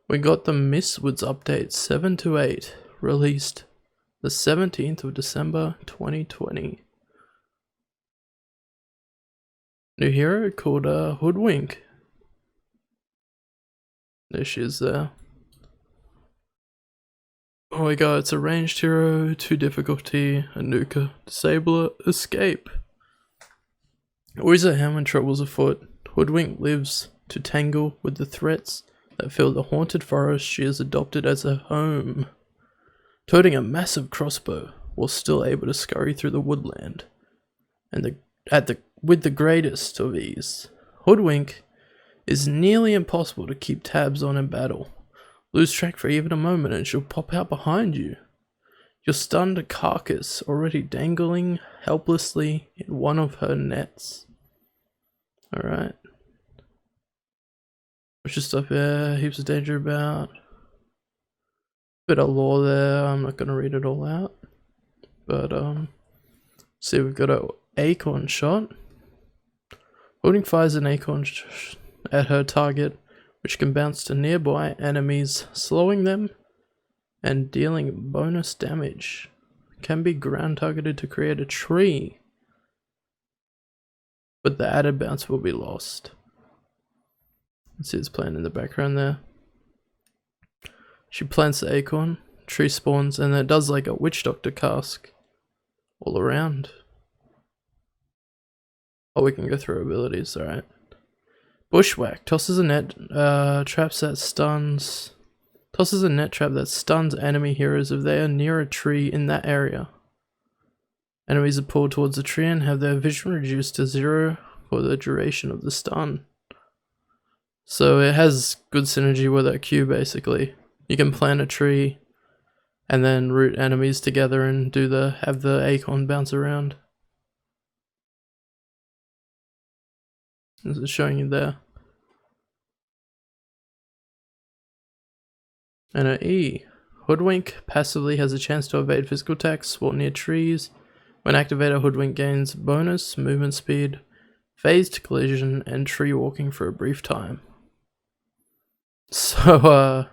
We got the Mistwoods update 7 to 8, released the 17th of December 2020. New hero called Hoodwink. There she is there. Oh my god, it's a ranged hero, 2 difficulty, a nuker, disabler, escape. Always a ham when trouble's afoot, Hoodwink lives to tangle with the threats that fill the haunted forest she has adopted as her home. Toting a massive crossbow, while still able to scurry through the woodland, and with the greatest of ease. Hoodwink is nearly impossible to keep tabs on in battle. Lose track for even a moment and she'll pop out behind you. Your stunned carcass already dangling helplessly in one of her nets. Alright. What's your stuff here? Heaps of danger about. Bit of lore there, I'm not gonna read it all out. But see, we've got a acorn shot. Holding fires an acorn at her target, which can bounce to nearby enemies, slowing them and dealing bonus damage. Can be ground targeted to create a tree, but the added bounce will be lost. Let's see, it's playing in the background there. She plants the acorn, tree spawns, and then it does like a witch doctor cask all around. Oh, we can go through abilities, alright. Bushwhack tosses a net trap that stuns enemy heroes if they are near a tree in that area. Enemies are pulled towards the tree and have their vision reduced to 0 for the duration of the stun. So it has good synergy with that Q basically. You can plant a tree and then root enemies together and have the acorn bounce around. This is showing you there. And an E. Hoodwink passively has a chance to evade physical attacks while near trees. When activated, Hoodwink gains bonus movement speed, phased collision, and tree walking for a brief time. So,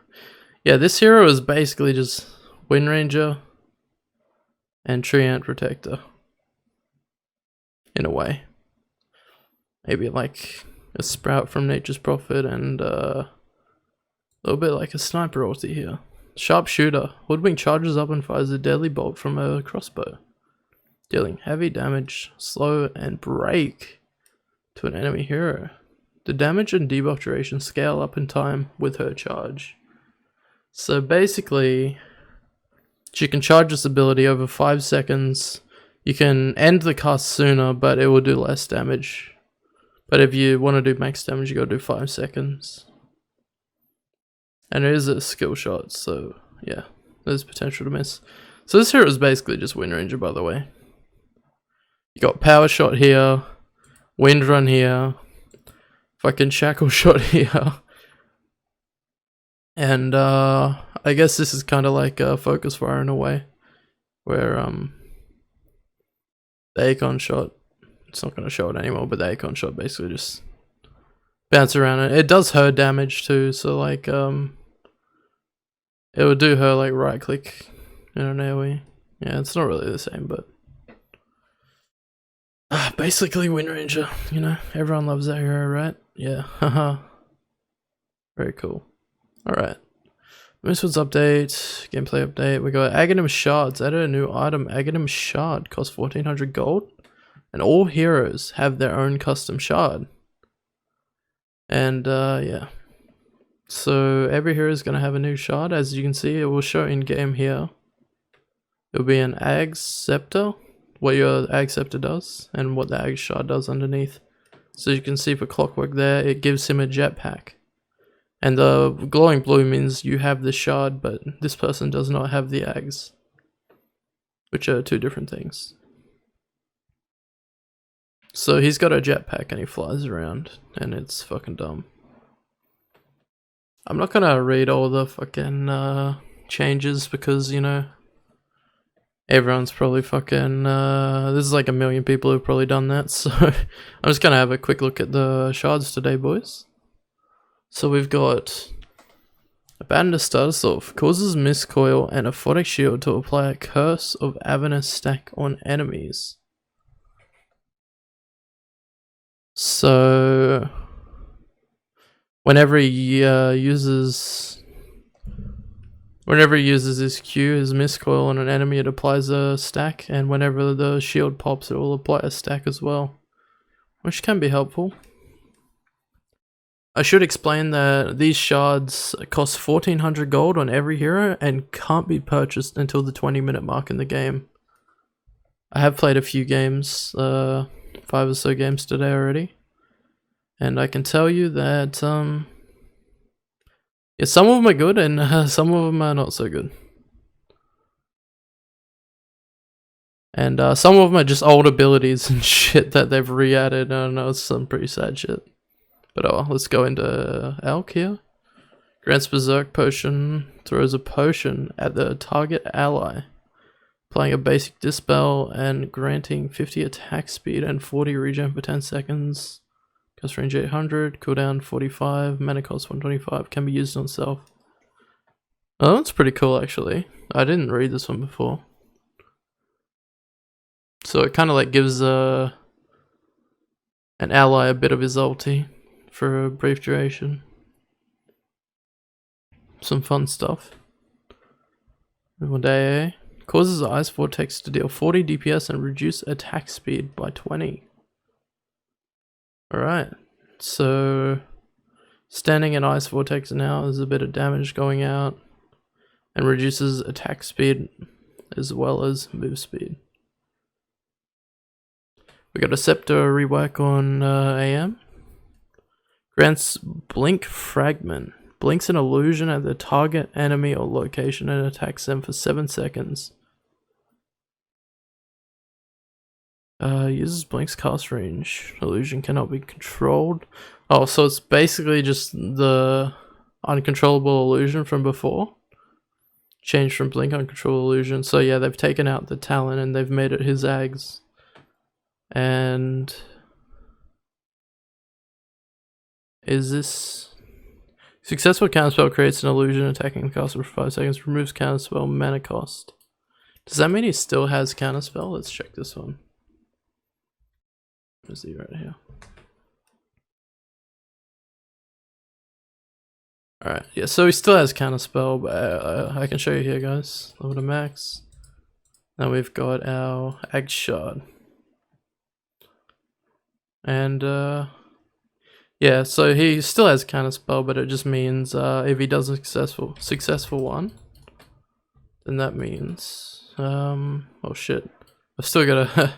yeah, this hero is basically just Wind Ranger and Tree Ant Protector. In a way. Maybe like a Sprout from Nature's Prophet and a little bit like a Sniper ulti here. Sharpshooter. Hoodwink charges up and fires a deadly bolt from a crossbow, dealing heavy damage, slow, and break to an enemy hero. The damage and debuff duration scale up in time with her charge. So basically, she can charge this ability over 5 seconds. You can end the cast sooner, but it will do less damage. But if you want to do max damage, you gotta do 5 seconds. And it is a skill shot, so yeah, there's potential to miss. So this hero is basically just Wind Ranger, by the way. You got Power Shot here, Wind Run here, fucking Shackle Shot here. And I guess this is kind of like a Focus Fire in a way, where the Acorn Shot, it's not going to show it anymore, but the Acorn Shot basically just bounce around it. It does her damage too, so like it would do her like right click in an AoE. Yeah, it's not really the same, but basically Wind Ranger, you know, everyone loves that hero, right? Yeah, haha. Very cool. Alright. Mistwoods update, gameplay update. We got Aghanim Shards, added a new item. Aghanim Shard costs 1400 gold, and all heroes have their own custom shard. And yeah, so every hero is going to have a new shard. As you can see, it will show in game here. It will be an Ag Scepter, what your Ag Scepter does, and what the Ag Shard does underneath. So you can see for Clockwork there, it gives him a jetpack. And the glowing blue means you have the shard, but this person does not have the Ags, which are 2 different things. So he's got a jetpack and he flies around, and it's fucking dumb. I'm not gonna read all the fucking changes because, you know, everyone's probably fucking, there's like 1 million people who've probably done that, so I'm just gonna have a quick look at the shards today, boys. So we've got Abandon status off. Causes Miscoil and a Vortex shield to apply a Curse of Avernus stack on enemies. So whenever he uses his Q, his Miscoil on an enemy, it applies a stack, and whenever the shield pops, it will apply a stack as well, which can be helpful. I should explain that these shards cost 1400 gold on every hero and can't be purchased until the 20-minute mark in the game. I have played a few games, 5 or so games today already, and I can tell you that yeah, some of them are good and some of them are not so good. And some of them are just old abilities and shit that they've re-added. I don't know, it's some pretty sad shit. But oh, let's go into Alk here. Grants Berserk Potion, throws a potion at the target ally, applying a basic Dispel and granting 50 attack speed and 40 regen for 10 seconds. Cast range 800, cooldown 45, mana cost 125, can be used on self. Oh, that's pretty cool actually. I didn't read this one before. So it kind of like gives an ally a bit of his ulti for a brief duration. Some fun stuff. DotA causes the Ice Vortex to deal 40 DPS and reduce attack speed by 20. Alright, so standing in Ice Vortex now is a bit of damage going out and reduces attack speed as well as move speed. We got a Scepter rework on AM. Grants Blink Fragment. Blinks an illusion at the target enemy or location and attacks them for 7 seconds. Uses Blink's cast range. Illusion cannot be controlled. Oh, so it's basically just the uncontrollable illusion from before. Changed from Blink Uncontrollable Illusion. So yeah, they've taken out the talent and they've made it his Ags. And is this successful counterspell creates an illusion attacking the caster for 5 seconds, removes counterspell mana cost. Does that mean he still has counterspell? Let's check this one. Where's he right here? Alright, yeah, so he still has counterspell, but I can show you here, guys. Level to max. Now we've got our Ag Shard. And yeah, so he still has counterspell, but it just means if he does a successful one, then that means oh shit, I've still got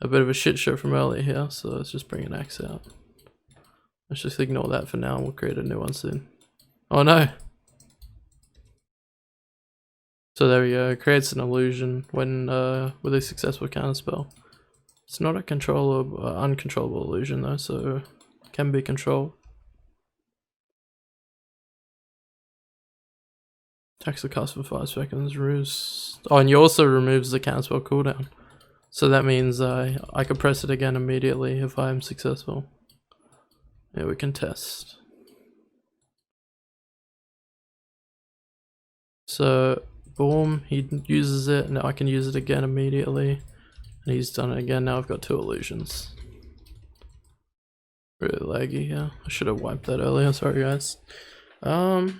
a bit of a shit show from earlier here, so let's just bring an axe out. Let's just ignore that for now and we'll create a new one soon. Oh no! So there we go, it creates an illusion when with a successful counterspell. It's not a uncontrollable illusion though, so it can be controlled. Attacks the cast for 5 seconds, removes... Oh, and he also removes the counterspell cooldown. So that means I can press it again immediately if I am successful. Yeah, we can test. So, boom, he uses it, and I can use it again immediately. And he's done it again, now I've got 2 illusions. Really laggy here. I should have wiped that earlier, sorry guys. But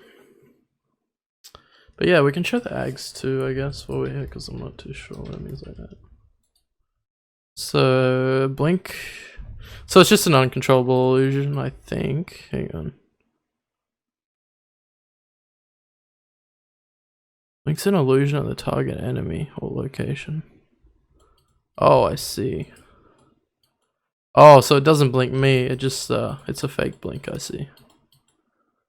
yeah, we can show the Ags too, I guess, while we're here, because I'm not too sure what it means like that. So, Blink. So it's just an uncontrollable illusion, I think. Hang on. Blinks an illusion at the target enemy or location. Oh, I see. Oh, so it doesn't blink me, it just, it's a fake blink, I see.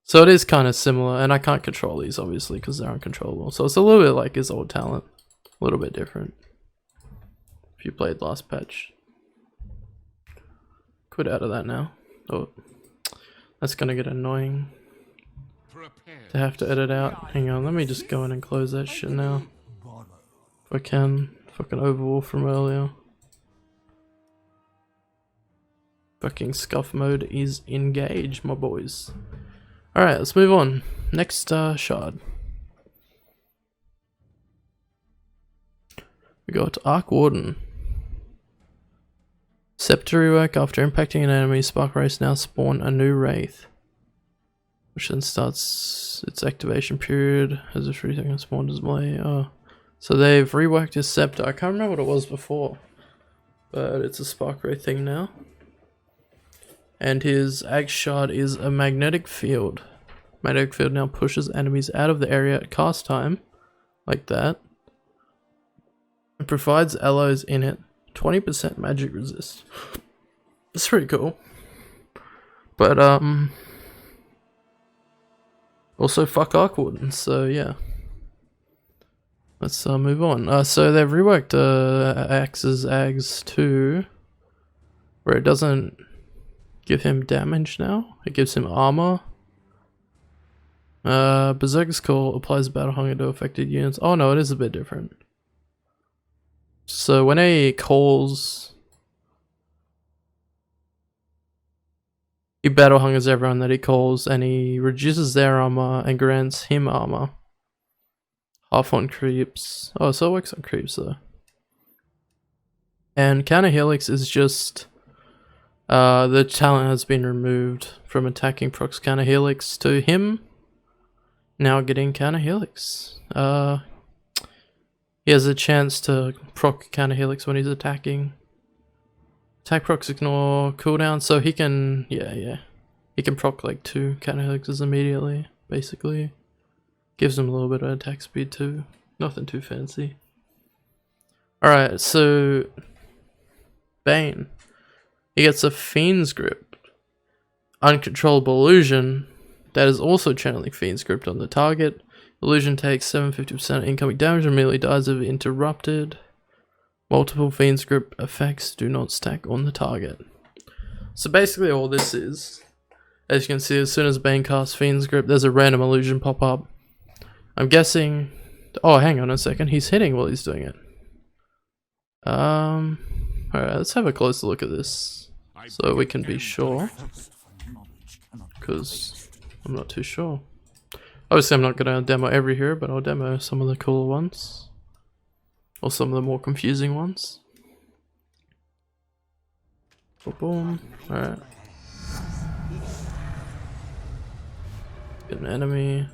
So it is kind of similar, and I can't control these obviously because they're uncontrollable. So it's a little bit like his old talent, a little bit different. If you played last patch. Quit out of that now. Oh, that's gonna get annoying to have to edit out. Hang on, let me just go in and close that shit now. If I can. Fucking overwolf from earlier. Fucking scuff mode is engaged, my boys. Alright, let's move on. Next shard. We got Arc Warden. Scepter rework. After impacting an enemy, Spark Wraiths now spawn a new Wraith, which then starts its activation period as if everything has spawned display. So they've reworked his Scepter. I can't remember what it was before, but it's a Spark Wraith thing now. And his Axe Shard is a magnetic field. Magnetic field now pushes enemies out of the area at cast time, like that. It provides allies in it 20% magic resist. That's pretty cool. But also fuck Arc Warden, so yeah. Let's move on. So they've reworked Axe's Ags 2, where it doesn't give him damage now. It gives him armor. Berserker's Call applies battle hunger to affected units. Oh no, it is a bit different. So when he calls, he battle hungers everyone that he calls, and he reduces their armor and grants him armor. Half on creeps. Oh, so it works on creeps though. And counter helix is just the talent has been removed from attacking procs counter helix to him now getting counter helix. He has a chance to proc counter helix when he's attacking. Attack procs ignore cooldown, so he can he can proc like 2 counter helixes immediately, basically. Gives him a little bit of attack speed too. Nothing too fancy. Alright, so Bane. He gets a Fiend's Grip. Uncontrollable illusion that is also channeling Fiend's Grip on the target. Illusion takes 750% incoming damage and immediately dies if interrupted. Multiple Fiend's Grip effects do not stack on the target. So basically all this is, as you can see, as soon as Bane casts Fiend's Grip, there's a random illusion pop up. I'm guessing... Oh, hang on a second. He's hitting while he's doing it. Alright, let's have a closer look at this, so we can be sure. Because I'm not too sure. Obviously I'm not going to demo every hero, but I'll demo some of the cooler ones. Or some of the more confusing ones. Boom. Alright. Get an enemy.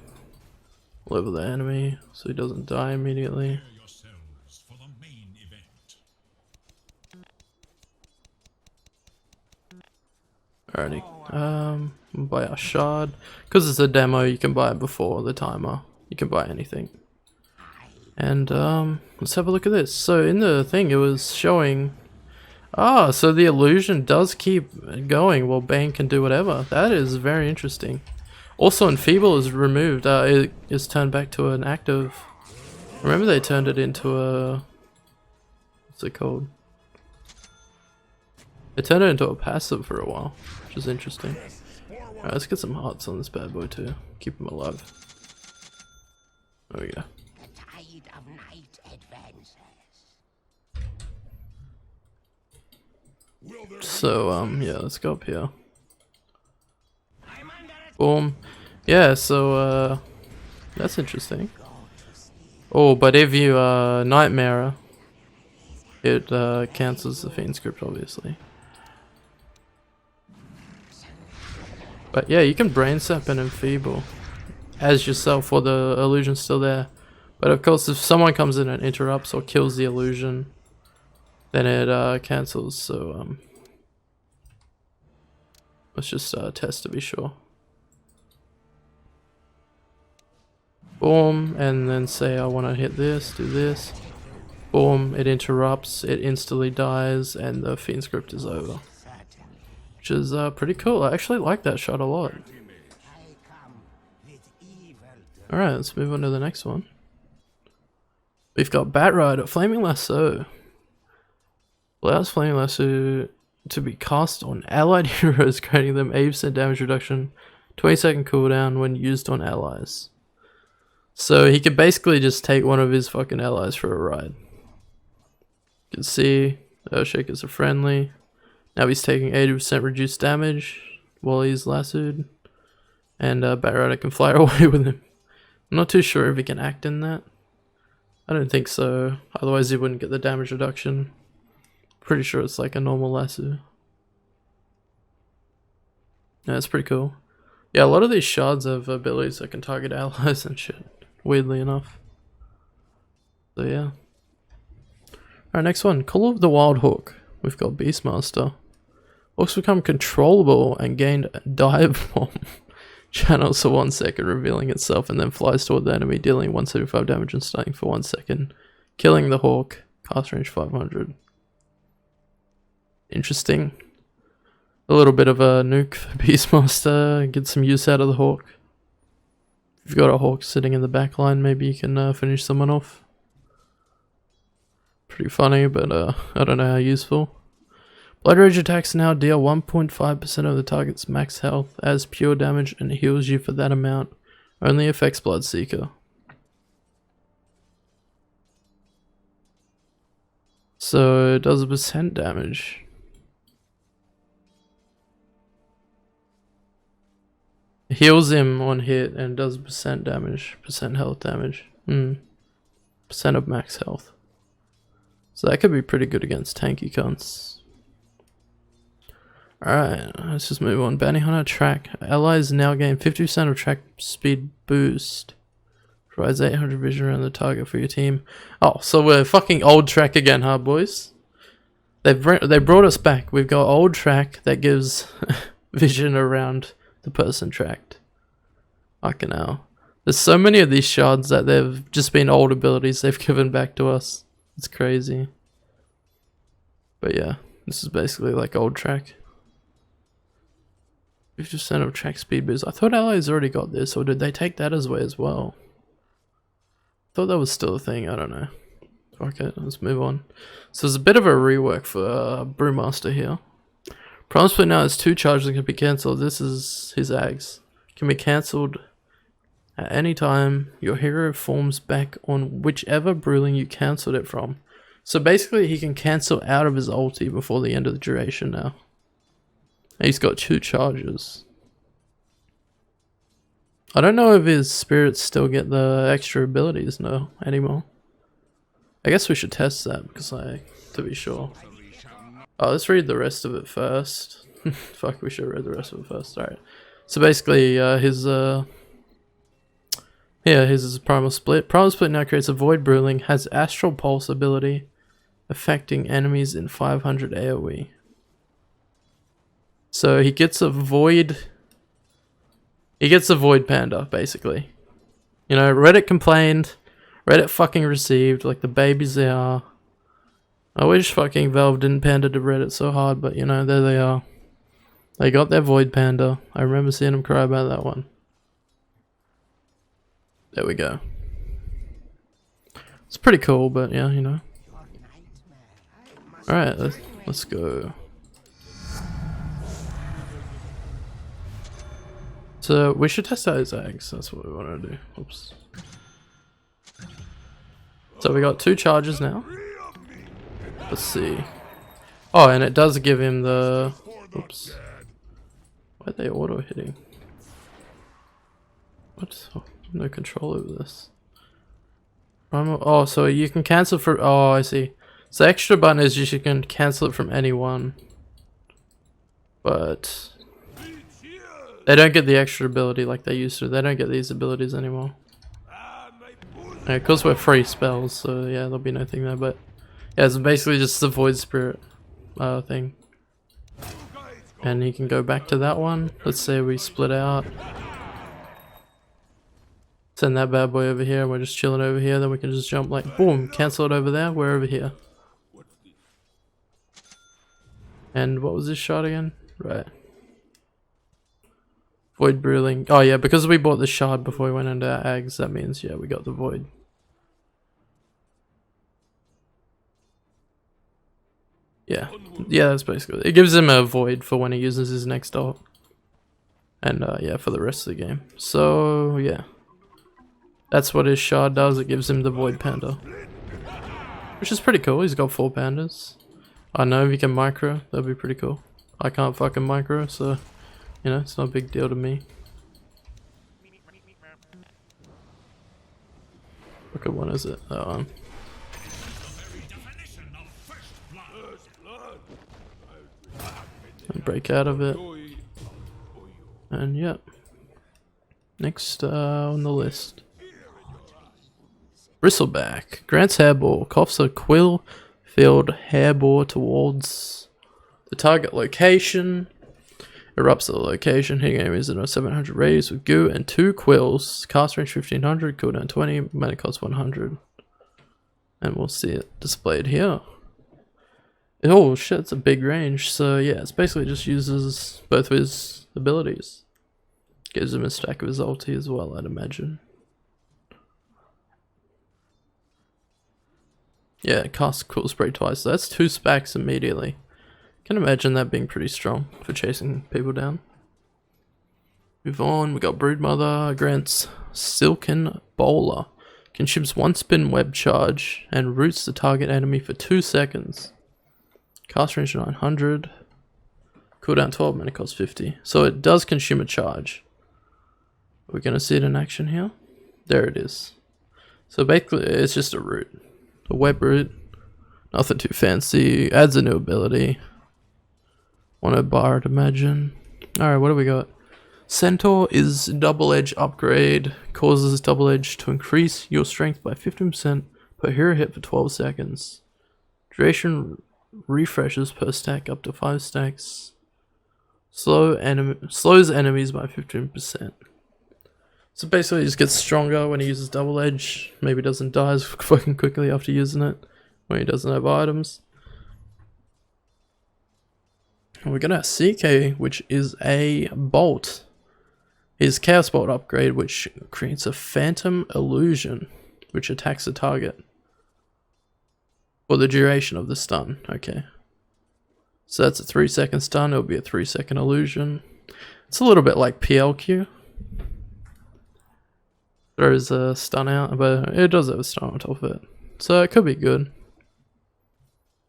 Level the enemy so he doesn't die immediately. Alrighty. Buy a shard. Because it's a demo, you can buy it before the timer. You can buy anything. And let's have a look at this. So in the thing it was showing, so the illusion does keep going while Bane can do whatever. That is very interesting. Also Enfeeble is removed. It is turned back to an active. Remember they turned it into a, what's it called? They turned it into a passive for a while, which is interesting. Alright, let's get some hearts on this bad boy too. Keep him alive. There we go. So yeah, let's go up here. Boom. Yeah, so that's interesting. Oh, but if you Nightmare, it cancels the Fiend script obviously. But yeah, you can brain sap and enfeeble as yourself while the illusion's still there. But of course if someone comes in and interrupts or kills the illusion, then it cancels, so let's just test to be sure. Boom, and then say I want to hit this, do this. Boom, it interrupts, it instantly dies, and the Fiend script is over. Which is pretty cool. I actually like that shot a lot. Alright, let's move on to the next one. We've got Bat Rider, Flaming Lasso. Allows Flaming Lasso to be cast on allied heroes, granting them 80% damage reduction, 20-second cooldown when used on allies. So he could basically just take one of his fucking allies for a ride. You can see Earthshakers are friendly. Now he's taking 80% reduced damage while he's lassoed. And Barrage can fly away with him. I'm not too sure if he can act in that. I don't think so, otherwise he wouldn't get the damage reduction. Pretty sure it's like a normal lasso. Yeah, that's pretty cool. Yeah, a lot of these shards have abilities that can target allies and shit, weirdly enough. So yeah. Alright, next one, Call of the Wild Hawk. We've got Beastmaster. Hawks become controllable and gain dive bomb channels for 1 second, revealing itself, and then flies toward the enemy, dealing 175 damage and stunning for 1 second. Killing the hawk, cast range 500. Interesting. A little bit of a nuke for Beastmaster, get some use out of the hawk. If you've got a hawk sitting in the back line, maybe you can finish someone off. Pretty funny, but I don't know how useful. Blood Rage attacks now deal 1.5% of the target's max health as pure damage and heals you for that amount. Only affects Bloodseeker. So it does a percent damage. It heals him on hit and does percent damage, percent health damage. Percent of max health. So that could be pretty good against tanky cunts. Alright, let's just move on. Bounty Hunter track. Allies now gain 50% of track speed boost. Provides 800 vision around the target for your team. Oh, so we're fucking old track again, huh, boys? They brought us back. We've got old track that gives vision around the person tracked. Fucking hell. There's so many of these shards that they've just been old abilities they've given back to us. It's crazy. But yeah, this is basically like old track. 50% of track speed boost. I thought allies already got this, or did they take that away as well? I thought that was still a thing, I don't know. Okay, let's move on. So there's a bit of a rework for Brewmaster here. Promise Plate now has 2 charges that can be cancelled. This is his Ags. Can be cancelled at any time your hero forms back on whichever Brewling you cancelled it from. So basically he can cancel out of his ulti before the end of the duration now. He's got 2 charges. I don't know if his spirits still get the extra abilities anymore. I guess we should test that because to be sure. Oh, let's read the rest of it first. Fuck, we should read the rest of it first. Alright. So basically his is Primal Split. Primal Split now creates a Void Brewling, has Astral Pulse ability, affecting enemies in 500 AoE. So he gets a Void Panda, basically. You know, Reddit complained, Reddit fucking received, like the babies they are. I wish fucking Valve didn't pander to Reddit so hard, but you know, there they are. They got their Void Panda. I remember seeing them cry about that one. There we go. It's pretty cool, but yeah, you know. Alright, let's go. So we should test out his eggs. That's what we want to do. Oops. So we got 2 charges now. Let's see. Oh, and it does give him the... Oops. Why are they auto hitting? What? Oh, no control over this. Oh, so you can cancel for... Oh, I see. So the extra button is you can cancel it from anyone. But... they don't get the extra ability like they used to. They don't get these abilities anymore. Because we're free spells, so yeah, there'll be nothing there. But yeah, it's basically just the Void Spirit thing. And he can go back to that one. Let's say we split out. Send that bad boy over here, and we're just chilling over here. Then we can just jump like, boom, cancel it over there. We're over here. And what was this shot again? Right. Void Brewling. Oh yeah, because we bought the shard before we went into our Ags, that means, yeah, we got the Void. Yeah. Yeah, that's basically it. It gives him a Void for when he uses his next ult. And yeah, for the rest of the game. So, yeah. That's what his shard does, it gives him the Void Panda. Which is pretty cool, he's got 4 pandas. I know if he can micro, that'd be pretty cool. I can't fucking micro, so... you know, it's not a big deal to me. What good one is it? And break out of it. And yeah. Next on the list. Bristleback. Grants Hairball. Coughs a quill-filled hairball towards the target location. Erupts the location, hitting enemies in a 700 radius with goo and 2 quills. Cast range 1500, cooldown 20, mana cost 100. And we'll see it displayed here. Oh shit, it's a big range. So yeah, it's basically just uses both of his abilities. Gives him a stack of his ulti as well, I'd imagine. Yeah, cast Cool Spray twice, so that's 2 specs immediately. Can imagine that being pretty strong for chasing people down. Move on, we got Broodmother, grants Silken Bowler. Consumes 1 spin web charge and roots the target enemy for 2 seconds. Cast range 900. Cooldown 12, mana cost 50. So it does consume a charge. We're gonna see it in action here. There it is. So basically it's just a root. A web root. Nothing too fancy. Adds a new ability. 1 bar, I'd imagine. Alright, what do we got? Centaur is double edge upgrade. Causes double edge to increase your strength by 15% per hero hit for 12 seconds. Duration refreshes per stack up to 5 stacks. Slows enemies by 15%. So basically he just gets stronger when he uses double edge. Maybe doesn't die as fucking quickly after using it when he doesn't have items. And we're gonna have CK, which is a bolt. His Chaos Bolt upgrade, which creates a Phantom Illusion, which attacks the target for the duration of the stun. Okay. So that's a 3-second stun, it'll be a 3-second illusion. It's a little bit like PLQ. Throws a stun out, but it does have a stun on top of it. So it could be good.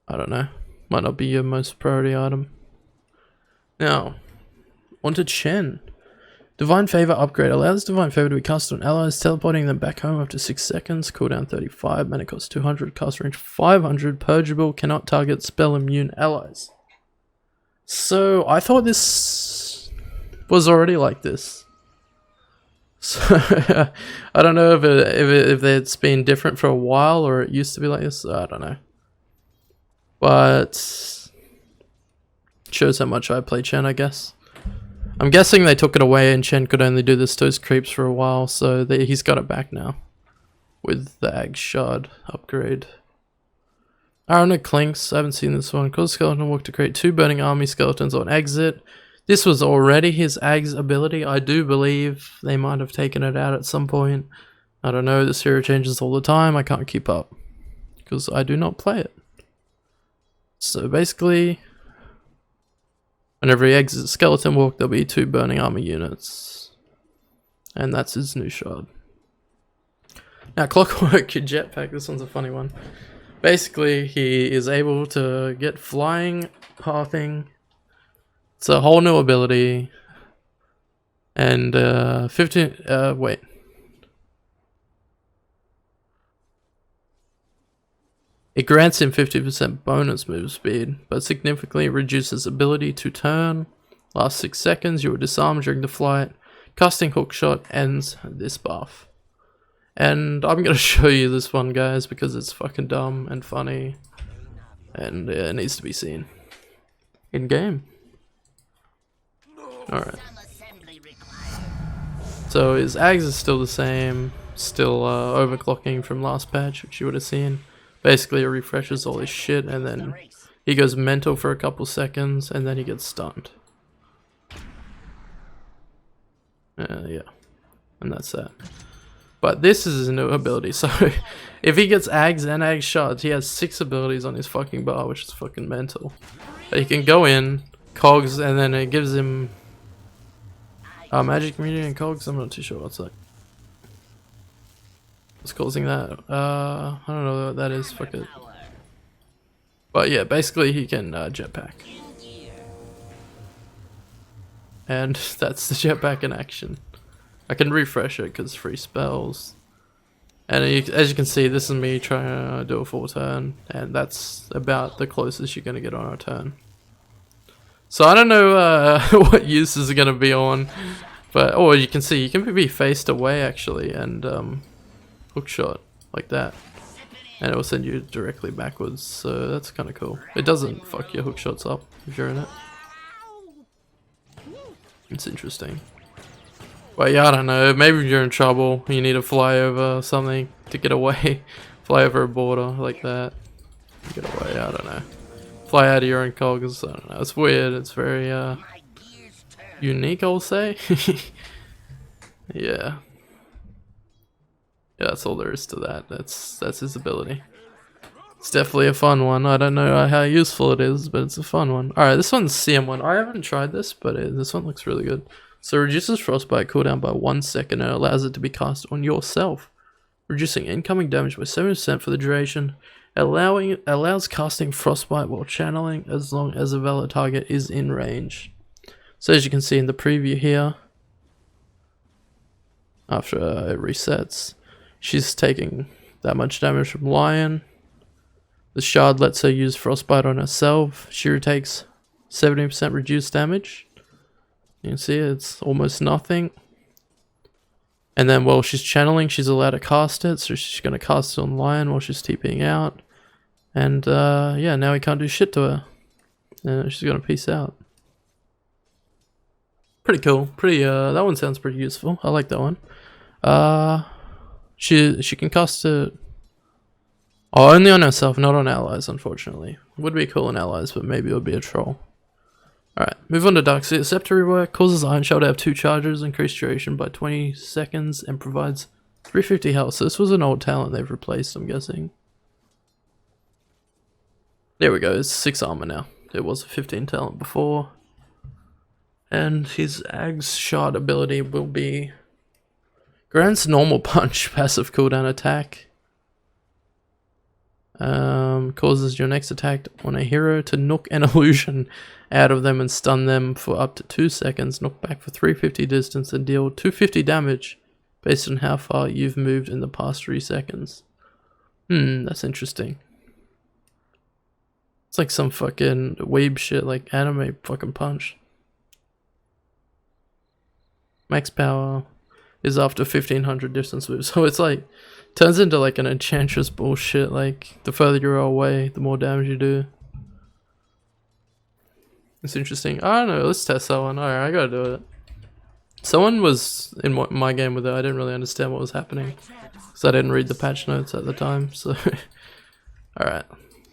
I don't know. Might not be your most priority item. Now, on to Chen. Divine Favor upgrade allows Divine Favor to be cast on allies, teleporting them back home after 6 seconds. Cooldown 35, mana cost 200, cast range 500, purgeable, cannot target spell immune allies. So I thought this was already like this. So I don't know if it's been different for a while or it used to be like this. I don't know. But shows how much I play Chen, I guess. I'm guessing they took it away and Chen could only do this to his creeps for a while, so he's got it back now. With the Ag Shard upgrade. Arana Clinks, I haven't seen this one. Cause Skeleton Walk to create 2 Burning Army Skeletons on exit. This was already his Ag's ability. I do believe they might have taken it out at some point. I don't know, this hero changes all the time, I can't keep up. Because I do not play it. So basically, whenever he exits Skeleton Walk, there'll be 2 Burning Armor units. And that's his new shard. Now, Clockwork Jetpack, this one's a funny one. Basically, he is able to get flying, pathing. It's a whole new ability. And, wait. It grants him 50% bonus move speed, but significantly reduces ability to turn. Last 6 seconds, you will disarm during the flight. Casting Hookshot ends this buff. And I'm gonna show you this one, guys, because it's fucking dumb and funny. And it needs to be seen. In game. Alright. So his Ags is still the same. Still overclocking from last patch, which you would have seen. Basically it refreshes all his shit and then he goes mental for a couple seconds and then he gets stunned. Yeah. And that's that. But this is his new ability, so if he gets Ags and Ag Shards, he has 6 abilities on his fucking bar, which is fucking mental. But he can go in, Cogs, and then it gives him Magic Immunity and Cogs, I'm not too sure what's that. What's causing that? I don't know what that is, fuck it. But yeah, basically he can jetpack. And that's the jetpack in action. I can refresh it because free spells. And as you can see, this is me trying to do a full turn, and that's about the closest you're going to get on a turn. So I don't know what uses are going to be on, but you can see you can be faced away actually, and hook shot like that, and it will send you directly backwards. So that's kind of cool. It doesn't fuck your hook shots up if you're in it. It's interesting. Well, yeah, I don't know. Maybe you're in trouble. You need to fly over something to get away. Fly over a border like that. Get away. I don't know. Fly out of your own cogs. I don't know. It's weird. It's very unique, I'll say. Yeah. Yeah, that's all there is to that. That's his ability. It's definitely a fun one. I don't know how useful it is, but it's a fun one. Alright, this one's CM1. I haven't tried this, but this one looks really good. So it reduces frostbite cooldown by 1 second and allows it to be cast on yourself, reducing incoming damage by 7% for the duration. Allows casting frostbite while channeling as long as a valid target is in range. So as you can see in the preview here, after it resets, she's taking that much damage from Lion. The shard lets her use frostbite on herself. She takes 70% reduced damage. You can see it's almost nothing. And then while she's channeling, she's allowed to cast it. So she's going to cast it on Lion while she's TPing out. And yeah, now he can't do shit to her. And she's going to peace out. Pretty cool. Pretty. That one sounds pretty useful. I like that one. She can cast it. Oh, only on herself, not on allies, unfortunately. Would be cool on allies, but maybe it would be a troll. Alright, move on to Dark Sea. Scepter rework causes Iron Shell to have 2 charges, increased duration by 20 seconds, and provides 350 health. So this was an old talent they've replaced, I'm guessing. There we go, it's 6 armor now. It was a 15 talent before. And his Ag's Shard ability will be grants normal punch, passive cooldown attack. Causes your next attack on a hero to knock an illusion out of them and stun them for up to 2 seconds, knock back for 350 distance, and deal 250 damage based on how far you've moved in the past 3 seconds. That's interesting. It's like some fucking weeb shit, like anime fucking punch. Max power is after 1500 distance moves, so it's like turns into like an enchantress bullshit. Like the further you're away, the more damage you do. It's interesting. I don't know, let's test that one. Alright, I gotta do it. Someone was in my game with it. I didn't really understand what was happening because I didn't read the patch notes at the time. So alright,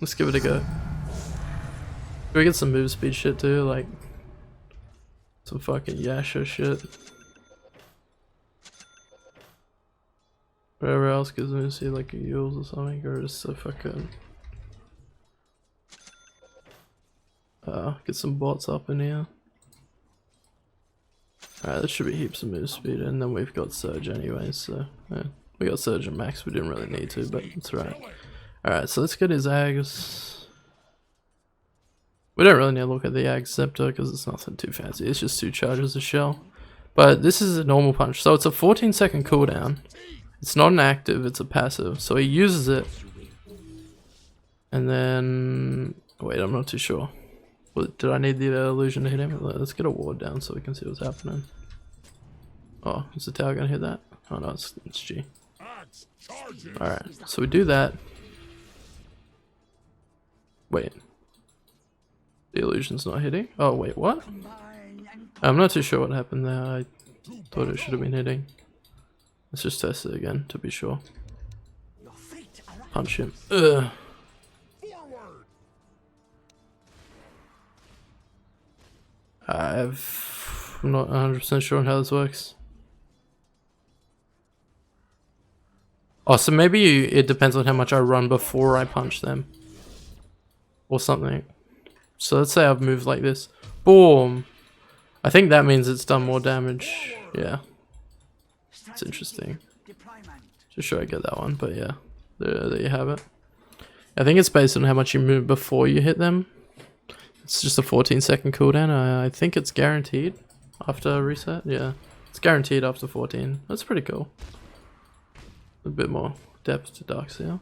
let's give it a go. Can we get some move speed shit too? Like some fucking Yasha shit. Whatever else gives me to see like a Yules or something, or just a fucking get some bots up in here. Alright, there should be heaps of move speed, and then we've got Surge anyway, so yeah. We got Surge and Max, we didn't really need to, but it's right. Alright, so let's get his Ags. We don't really need to look at the Ag Scepter because it's nothing too fancy, it's just 2 charges of shell. But this is a normal punch, so it's a 14-second cooldown. It's not an active, it's a passive, so he uses it. And then... wait, I'm not too sure. Did I need the illusion to hit him? Let's get a ward down so we can see what's happening. Oh, is the tower gonna hit that? Oh no, it's G. Alright, so we do that. Wait. The illusion's not hitting? Oh wait, what? I'm not too sure what happened there. I thought it should have been hitting. Let's just test it again to be sure. Punch him. Ugh. I'm not 100% sure on how this works. Oh, so maybe it depends on how much I run before I punch them. Or something. So let's say I've moved like this. Boom! I think that means it's done more damage. Yeah. It's interesting. Just sure I get that one, but yeah. There you have it. I think it's based on how much you move before you hit them. It's just a 14-second cooldown. I think it's guaranteed after reset. Yeah, it's guaranteed after 14. That's pretty cool. bit more depth to Darkseer.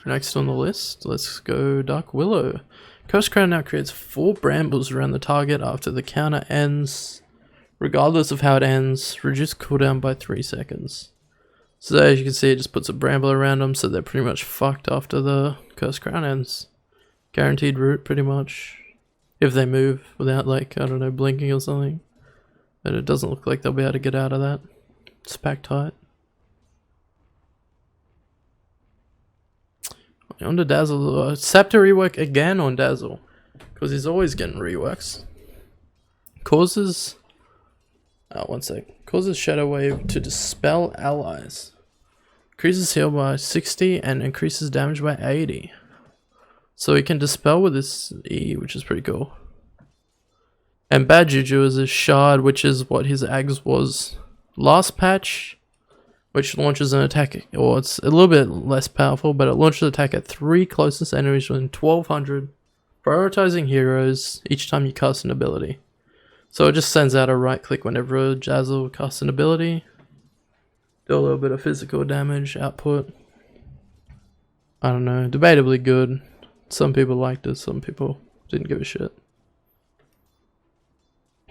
Next on the list, let's go Dark Willow. Curse Crown now creates 4 brambles around the target after the counter ends. Regardless of how it ends, reduce cooldown by 3 seconds. So as you can see, it just puts a bramble around them, so they're pretty much fucked after the Curse Crown ends. Guaranteed root, pretty much. If they move without, like, I don't know, blinking or something. But it doesn't look like they'll be able to get out of that. It's packed tight. On to Dazzle. Scepter rework again on Dazzle. Because he's always getting reworks. Causes... one sec. Causes Shadow Wave to dispel allies. Increases heal by 60 and increases damage by 80. So he can dispel with this E, which is pretty cool. And Bad Juju is a shard, which is what his Ags was last patch, which launches an attack, or it's a little bit less powerful, but it launches an attack at 3 closest enemies within 1200, prioritizing heroes each time you cast an ability. So it just sends out a right click whenever Dazzle casts an ability. Do a little bit of physical damage output. I don't know, debatably good. Some people liked it, some people didn't give a shit.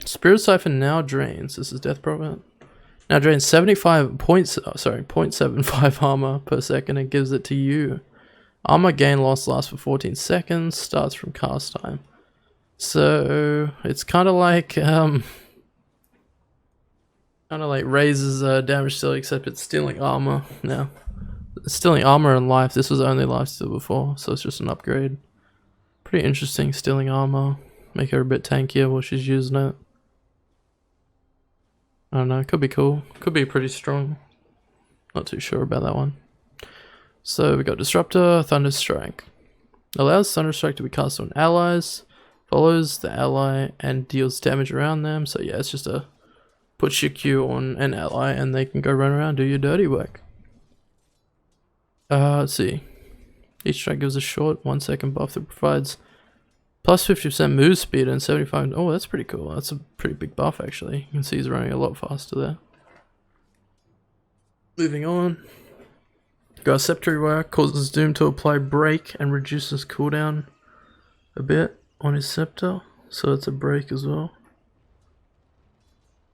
Spirit Siphon now drains, this is Death Prophet. Now drains 0.75 armor per second and gives it to you. Armor gain loss lasts for 14 seconds, starts from cast time. So it's kind of like Razer's damage steal, except it's stealing armor now. It's stealing armor and life. This was only lifesteal before, so it's just an upgrade. Pretty interesting, stealing armor. Make her a bit tankier while she's using it. I don't know, it could be cool. Could be pretty strong. Not too sure about that one. So we got Disruptor, Thunderstrike. Allows Thunderstrike to be cast on allies. Follows the ally and deals damage around them. So yeah, it's just a puts your Q on an ally and they can go run around, do your dirty work. Let's see. Each strike gives a short 1 second buff that provides plus 50% move speed and 75. Oh, that's pretty cool. That's a pretty big buff actually. You can see he's running a lot faster there. Moving on. Got Scepter rework, causes Doom to apply break and reduces cooldown a bit on his scepter. So it's a break as well.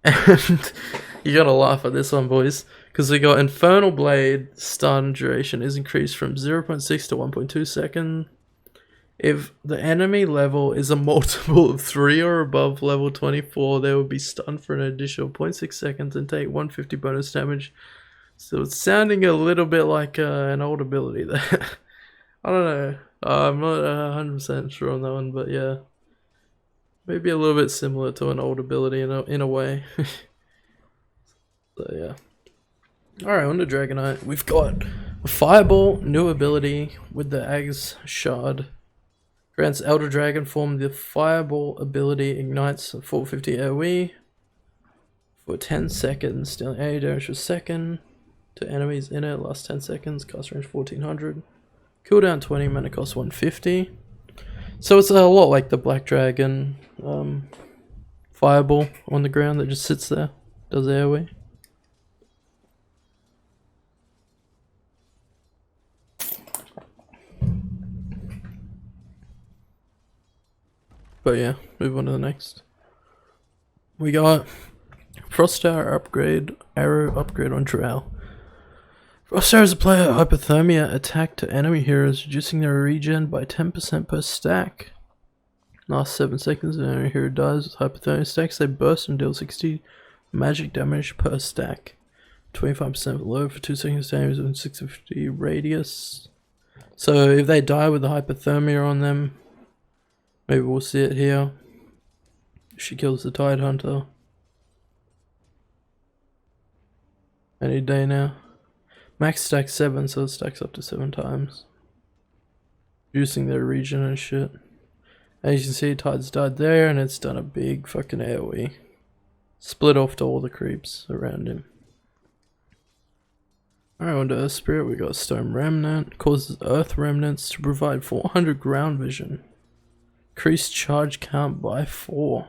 And you gotta laugh at this one, boys, because we got Infernal Blade stun duration is increased from 0.6 to 1.2 seconds. If the enemy level is a multiple of 3 or above level 24, they will be stunned for an additional 0.6 seconds and take 150 bonus damage. So it's sounding a little bit like an old ability there. I don't know. I'm not 100% sure on that one, but yeah. Maybe a little bit similar to an old ability in a way. So yeah. Alright, on to Dragonite. We've got a Fireball, new ability with the Ags Shard. Grants Elder Dragon form. The Fireball ability ignites 450 AoE for 10 seconds, dealing 80 damage per second to enemies in it. Last 10 seconds, cast range 1400. Cooldown 20, mana cost 150. So it's a lot like the Black Dragon Fireball on the ground that just sits there, does AoE. But yeah, move on to the next. We got Frost Arrow upgrade on Drow. Frost Arrow is a player hypothermia attack to enemy heroes, reducing their regen by 10% per stack. Last 7 seconds, an enemy hero dies with hypothermia stacks, they burst and deal 60 magic damage per stack. 25% low for 2 seconds damage within 650 radius. So if they die with the hypothermia on them, maybe we'll see it here. She kills the Tide Hunter. Any day now. Max stack 7, so it stacks up to 7 times. Reducing their regen and shit. As you can see, Tide's died there, and it's done a big fucking AoE. Split off to all the creeps around him. Alright, on to Earth Spirit, we got Stone Remnant. Causes Earth Remnants to provide 400 ground vision. Increased charge count by 4.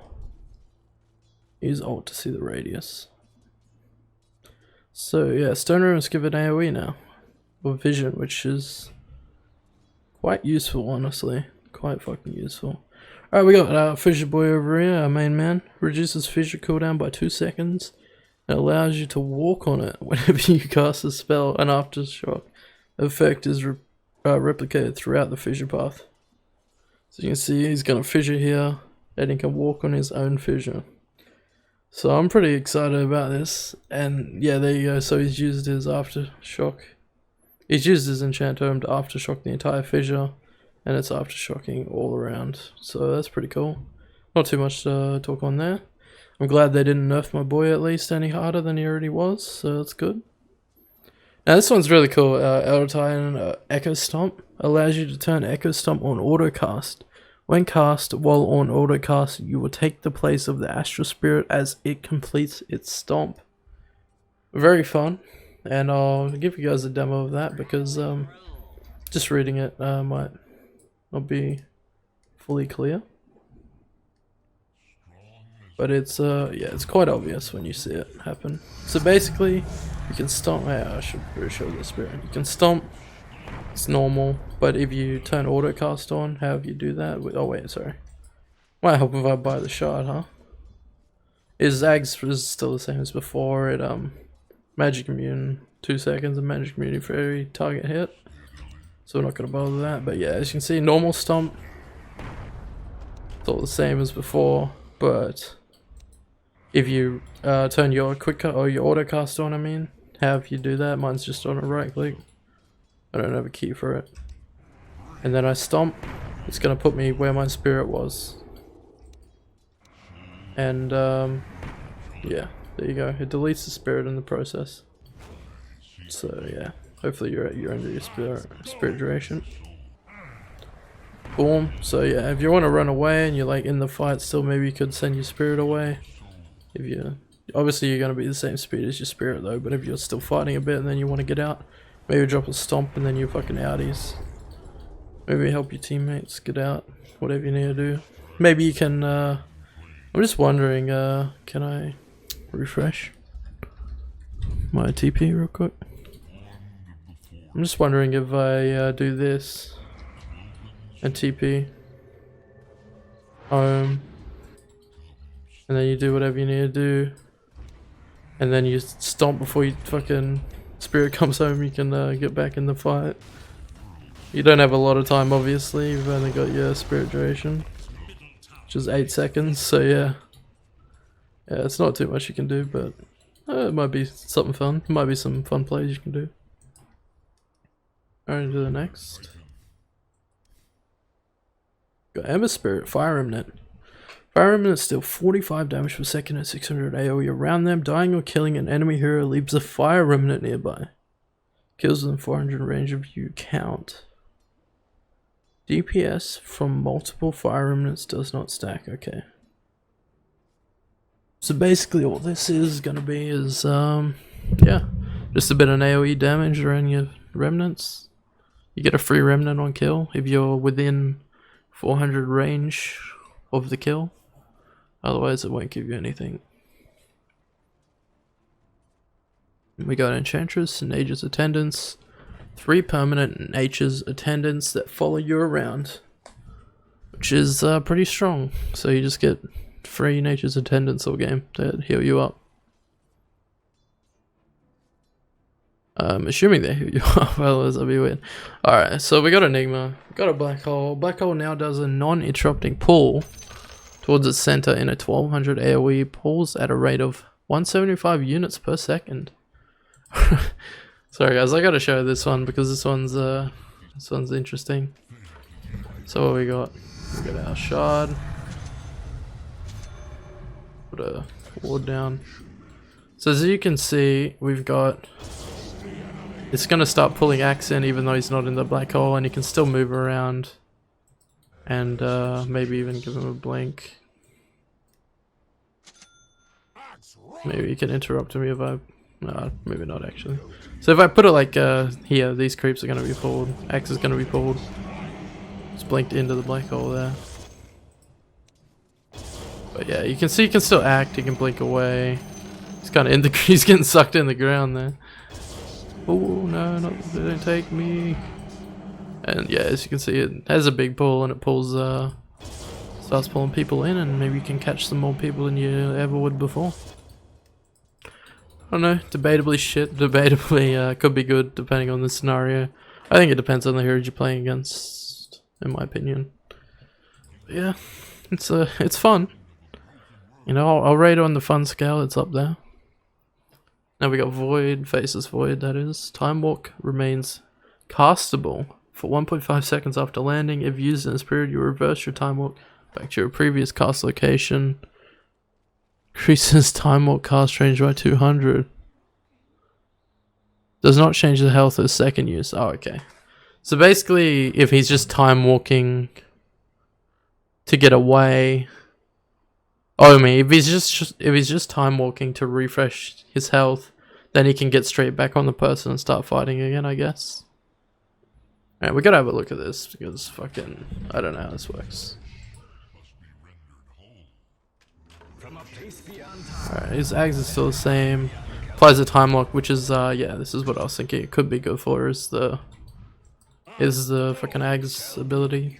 Use ult to see the radius. So yeah, stone runes give it AoE now, or vision, which is quite useful, honestly. Quite fucking useful. Alright, we got Fissure Boy over here, our main man. Reduces Fissure cooldown by 2 seconds. It allows you to walk on it whenever you cast a spell. An aftershock effect is replicated throughout the fissure path. So you can see he's gonna fissure here, and he can walk on his own fissure. So I'm pretty excited about this, and yeah, there you go. So he's used his aftershock. He's used his enchant tome to aftershock the entire fissure, and it's aftershocking all around. So that's pretty cool. Not too much to talk on there. I'm glad they didn't nerf my boy at least any harder than he already was, so that's good. Now this one's really cool. Elder Titan Echo Stomp allows you to turn Echo Stomp on autocast. When cast while on autocast, you will take the place of the Astral Spirit as it completes its stomp. Very fun, and I'll give you guys a demo of that because just reading it might not be fully clear. But it's yeah, it's quite obvious when you see it happen. So basically, you can stomp. Yeah, I should show the spirit. You can stomp. It's normal, but if you turn autocast on, how do you do that? Oh wait, sorry. Might help if I buy the shard, huh? His Zags is still the same as before. It magic immune 2 seconds and magic immunity for every target hit. So we're not gonna bother that. But yeah, as you can see, normal stomp. It's all the same as before, but if you turn your quick cut or your autocast on, I mean, have you do that? Mine's just on a right click. I don't have a key for it. And then I stomp. It's gonna put me where my spirit was. And yeah, there you go. It deletes the spirit in the process. So yeah, hopefully you're under your spirit duration. Boom. So yeah, if you want to run away and you're like in the fight still, maybe you could send your spirit away. If you obviously you're gonna be the same speed as your spirit though, but if you're still fighting a bit and then you want to get out, maybe drop a stomp and then you're fucking outies. Maybe help your teammates get out, whatever you need to do. Maybe you can I'm just wondering, can I refresh my TP real quick? I'm just wondering if I do this and TP home, and then you do whatever you need to do, and then you stomp before you fucking spirit comes home, you can get back in the fight. You don't have a lot of time obviously, you've only got your spirit duration, which is 8 seconds, so yeah. Yeah, it's not too much you can do, but it might be something fun. It might be some fun plays you can do. Alright, to the next. Got Ember Spirit, Fire Remnant. Fire Remnants deal 45 damage per second at 600 AoE around them. Dying or killing an enemy hero leaves a Fire Remnant nearby. Kills within 400 range of you count. DPS from multiple Fire Remnants does not stack, okay. So basically all this is gonna be is, yeah, just a bit of AoE damage around your remnants. You get a free remnant on kill if you're within 400 range of the kill. Otherwise it won't give you anything. We got Enchantress, Nature's Attendants, 3 permanent Nature's Attendants that follow you around, which is pretty strong. So you just get free Nature's Attendants all game to heal you up. Assuming they heal you up, otherwise that'd be weird. Alright, so we got Enigma, got a Black Hole. Black Hole now does a non-interrupting pull towards its center in a 1200 AoE, pulls at a rate of 175 units per second. Sorry guys, I gotta show this one because this one's interesting. So what we got our shard. Put a ward down. So as you can see, we've got, it's gonna start pulling Axe in even though he's not in the black hole, and he can still move around and maybe even give him a blink. Maybe you can interrupt me if I, no, maybe not actually. So if I put it like here, these creeps are gonna be pulled, Axe is gonna be pulled. It's blinked into the black hole there. But yeah, you can see he can still act, he can blink away. He's kind of in the. He's getting sucked in the ground there. Oh no, they don't take me. And yeah, as you can see, it has a big pull, and it pulls, starts pulling people in, and maybe you can catch some more people than you ever would before. I don't know, debatably shit, debatably could be good depending on the scenario. I think it depends on the heroes you're playing against, in my opinion. But yeah, it's fun. You know, I'll rate it on the fun scale, it's up there. Now we got Void, faces Void, that is. Time Walk remains castable for 1.5 seconds after landing. If used in this period, you reverse your Time Walk back to your previous cast location. Increases Time Walk cast range by 200. Does not change the health of second use. Oh, okay. So basically, if he's just Time Walking to get away... Oh, I mean, if he's just Time Walking to refresh his health, then he can get straight back on the person and start fighting again, I guess. Alright, we gotta have a look at this, because fucking... I don't know how this works. Alright, his Ags is still the same. Applies a Time Lock, which is, yeah, this is what I was thinking it could be good for, is the fucking Ags ability.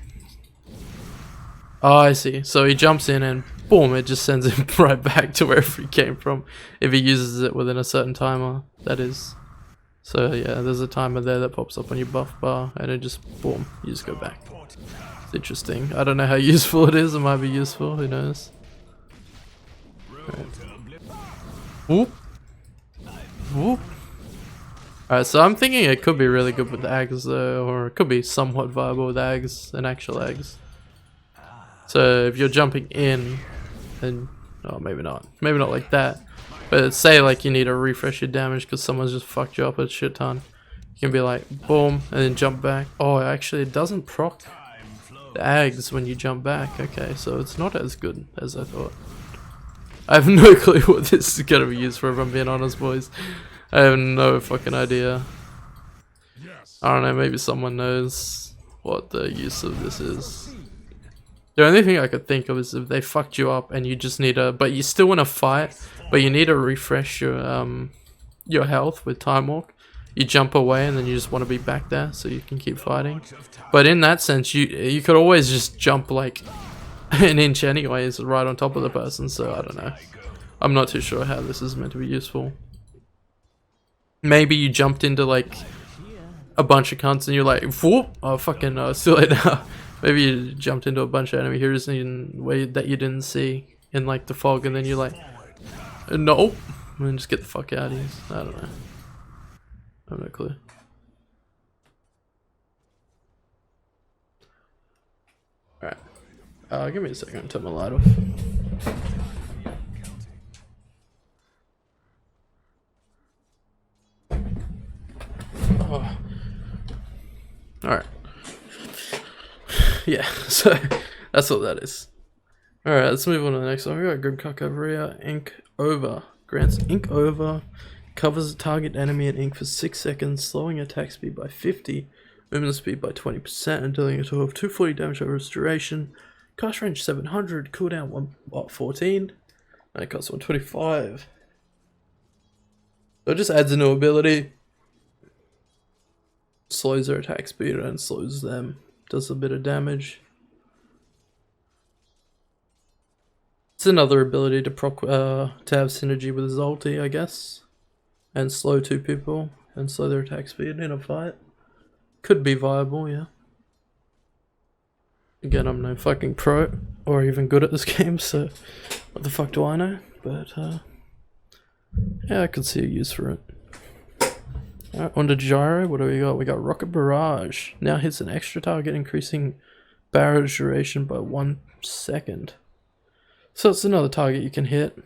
Oh, I see. So he jumps in and boom, it just sends him right back to wherever he came from. If he uses it within a certain timer, that is. So yeah, there's a timer there that pops up on your buff bar, and it just, boom, you just go back. It's interesting. I don't know how useful it is. It might be useful, who knows. Right. Whoop. Whoop. Alright, so I'm thinking it could be really good with the Ags though, or it could be somewhat viable with Ags and actual Ags. So if you're jumping in, then, oh, maybe not like that, but say like you need to refresh your damage because someone's just fucked you up a shit ton, you can be like boom and then jump back. Oh, actually it doesn't proc the Ags when you jump back. Okay, so it's not as good as I thought. I have no clue what this is gonna be used for, if I'm being honest, boys. I have no fucking idea. I don't know, maybe someone knows what the use of this is. The only thing I could think of is if they fucked you up and you just need to, but you still want to fight, but you need to refresh your health with Time Walk. You jump away and then you just want to be back there so you can keep fighting. But in that sense, you could always just jump like an inch anyways, right on top of the person. So I don't know. I'm not too sure how this is meant to be useful. Maybe you jumped into like a bunch of cunts and you're like, whoop, oh fucking, see you later. Maybe you jumped into a bunch of enemy heroes in a way that you didn't see in like the fog, and then you're like, no, and then just get the fuck out of here. I don't know. I have no clue. Alright. Give me a second to turn my light off. Oh. Alright. Yeah, so that's what that is. Alright, let's move on to the next one. We got Grimcock over here. Ink Over. Grants Ink Over. Covers a target enemy in ink for 6 seconds, slowing attack speed by 50, movement speed by 20%, and dealing a total of 240 damage over its duration. Cast range 700, cooldown 14, and it costs 125. So it just adds a new ability. Slows their attack speed and slows them. Does a bit of damage. It's another ability to have synergy with his ulti, I guess, and slow 2 people and slow their attack speed in a fight. Could be viable, yeah. Again, I'm no fucking pro or even good at this game, so what the fuck do I know? But yeah, I could see a use for it. Alright, on to Gyro, what do we got? We got Rocket Barrage. Now hits an extra target, increasing barrage duration by 1 second. So it's another target you can hit.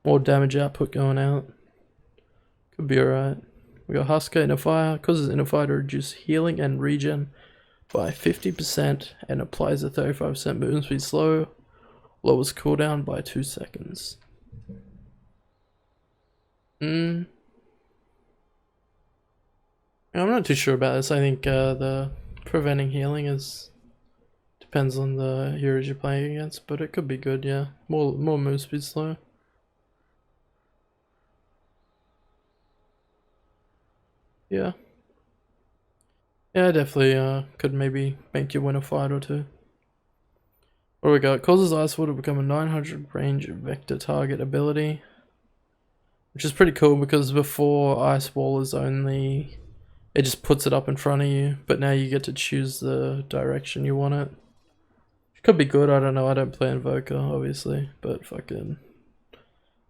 More damage output going out. Could be alright. We got Husker Inner Fire. Causes Inner Fire to reduce healing and regen by 50% and applies a 35% movement speed slow. Lowers cooldown by 2 seconds. I'm not too sure about this. I think the preventing healing depends on the heroes you're playing against, but it could be good, yeah. More move speed slow. Yeah. Yeah, definitely could maybe make you win a fight or two. What do we got? Causes Icewall to become a 900 range vector target ability. Which is pretty cool because before Ice Wall is only... It just puts it up in front of you, but now you get to choose the direction you want it. Could be good, I don't know, I don't play Invoker, obviously, but fucking...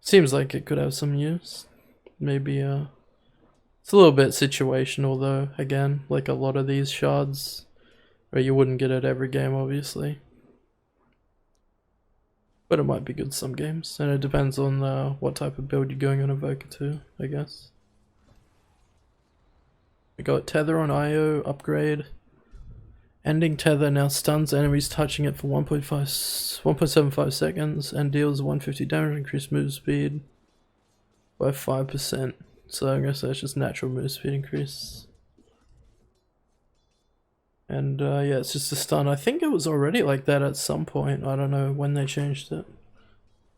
Seems like it could have some use. Maybe, it's a little bit situational though, again, like a lot of these shards, where you wouldn't get it every game, obviously. But it might be good some games, and it depends on what type of build you're going on Invoker to, I guess. We got Tether on IO, upgrade. Ending Tether now stuns enemies touching it for 1.75 seconds and deals 150 damage, increased move speed by 5%. So I guess that's just natural move speed increase. And yeah, it's just a stun. I think it was already like that at some point. I don't know when they changed it.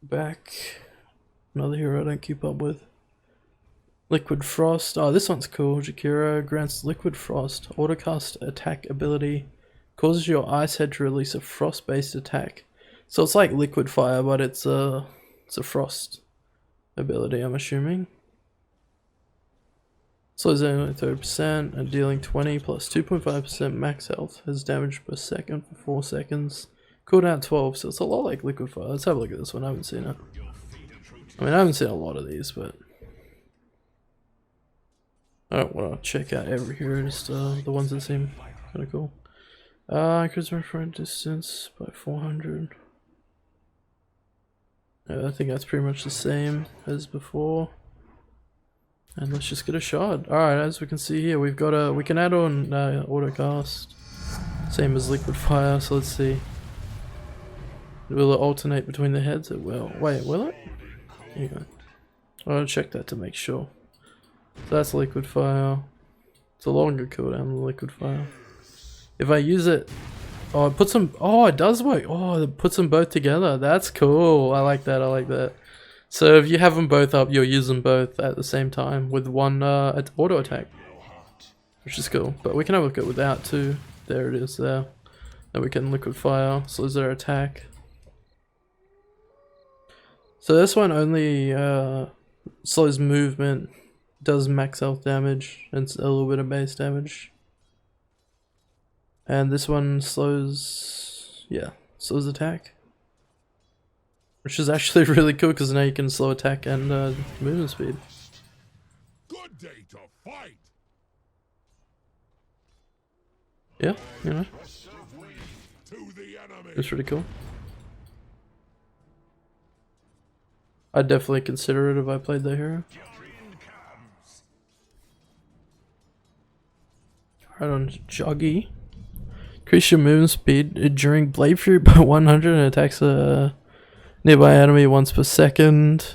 Back. Another hero I don't keep up with. Liquid Frost. Oh, this one's cool. Jakiro grants Liquid Frost. Autocast attack ability. Causes your ice head to release a frost-based attack. So it's like Liquid Fire, but it's a frost ability, I'm assuming. Slows down 30% and dealing 20 plus 2.5% max health. Has damage per second for 4 seconds. Cooldown 12, so it's a lot like Liquid Fire. Let's have a look at this one. I haven't seen it. I mean, I haven't seen a lot of these, but I don't want to check out every hero, just the ones that seem kind of cool. Increase referent distance by 400. Yeah, I think that's pretty much the same as before. And let's just get a shard. Alright, as we can see here, we've got we can add on autocast. Same as Liquid Fire, so let's see. Will it alternate between the heads? It will. Wait, will it? Here you go. I'll check that to make sure. So that's Liquid Fire. It's a longer cooldown than Liquid Fire. If I use it... Oh, it puts them... Oh, it does work. Oh, it puts them both together. That's cool. I like that. I like that. So if you have them both up, you'll use them both at the same time with one auto attack. Which is cool. But we can have a look at without too. There it is there. Then we can Liquid Fire. Slows their attack. So this one only slows movement. Does max health damage. And a little bit of base damage. And this one slows... Yeah. Slows attack. Which is actually really cool because now you can slow attack and movement speed. Good day to fight. Yeah, you know. It's pretty cool. I'd definitely consider it if I played that hero. Right on Joggy. Increase your movement speed during Blade Fury by 100 and attacks a nearby enemy once per second.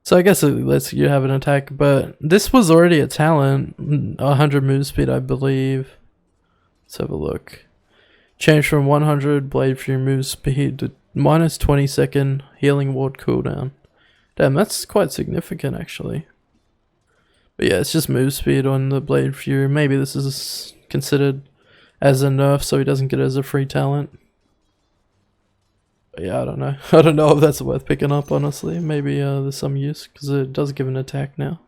So I guess it lets you have an attack, but this was already a talent. 100 move speed, I believe. Let's have a look. Change from 100 Blade Fury move speed to minus 20 second healing ward cooldown. Damn, that's quite significant actually. But yeah, it's just move speed on the Blade Fury. Maybe this is considered as a nerf so he doesn't get it as a free talent. But yeah, I don't know. I don't know if that's worth picking up, honestly. Maybe there's some use, because it does give an attack now.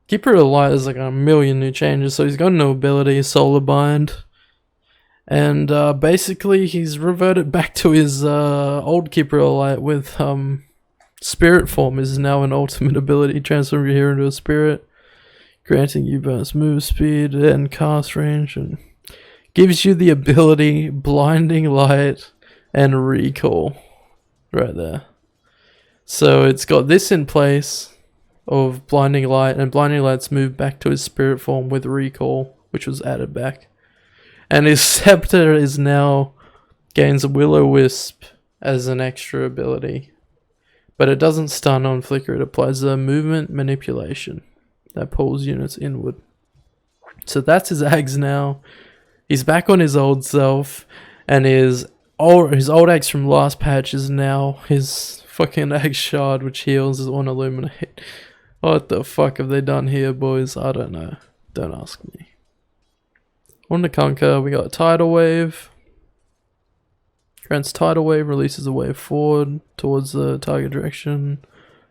Keeper of the Light is like a million new changes, so he's got no ability, Solar Bind. And basically he's reverted back to his old Keeper of the Light with Spirit Form is now an ultimate ability. Transform your hero into a spirit, granting you bonus move speed and cast range, and gives you the ability Blinding Light and Recall right there. So it's got this in place of Blinding Light, and Blinding Light's moved back to his Spirit Form with Recall, which was added back. And his Scepter is now gains a Will-O-Wisp as an extra ability. But it doesn't stun on Flicker, it applies a movement manipulation that pulls units inward. So that's his Ags now. He's back on his old self, and his old Ags from last patch is now his fucking Ag Shard, which heals on Illuminate. What the fuck have they done here, boys? I don't know. Don't ask me. On the Conqueror, we got a Tidal Wave. Grants Tidal Wave, releases a wave forward towards the target direction.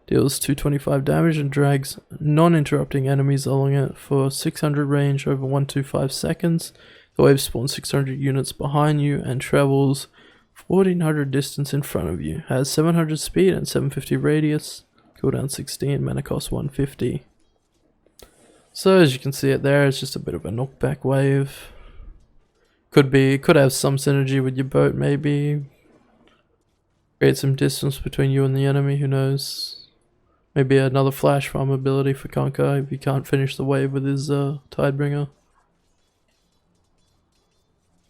Deals 225 damage and drags non-interrupting enemies along it for 600 range over 125 seconds. The wave spawns 600 units behind you and travels 1400 distance in front of you. Has 700 speed and 750 radius. Cooldown 16, mana cost 150. So as you can see it there, it's just a bit of a knockback wave. Could have some synergy with your boat maybe. Create some distance between you and the enemy, who knows. Maybe another flash farm ability for Conqueror if he can't finish the wave with his Tidebringer.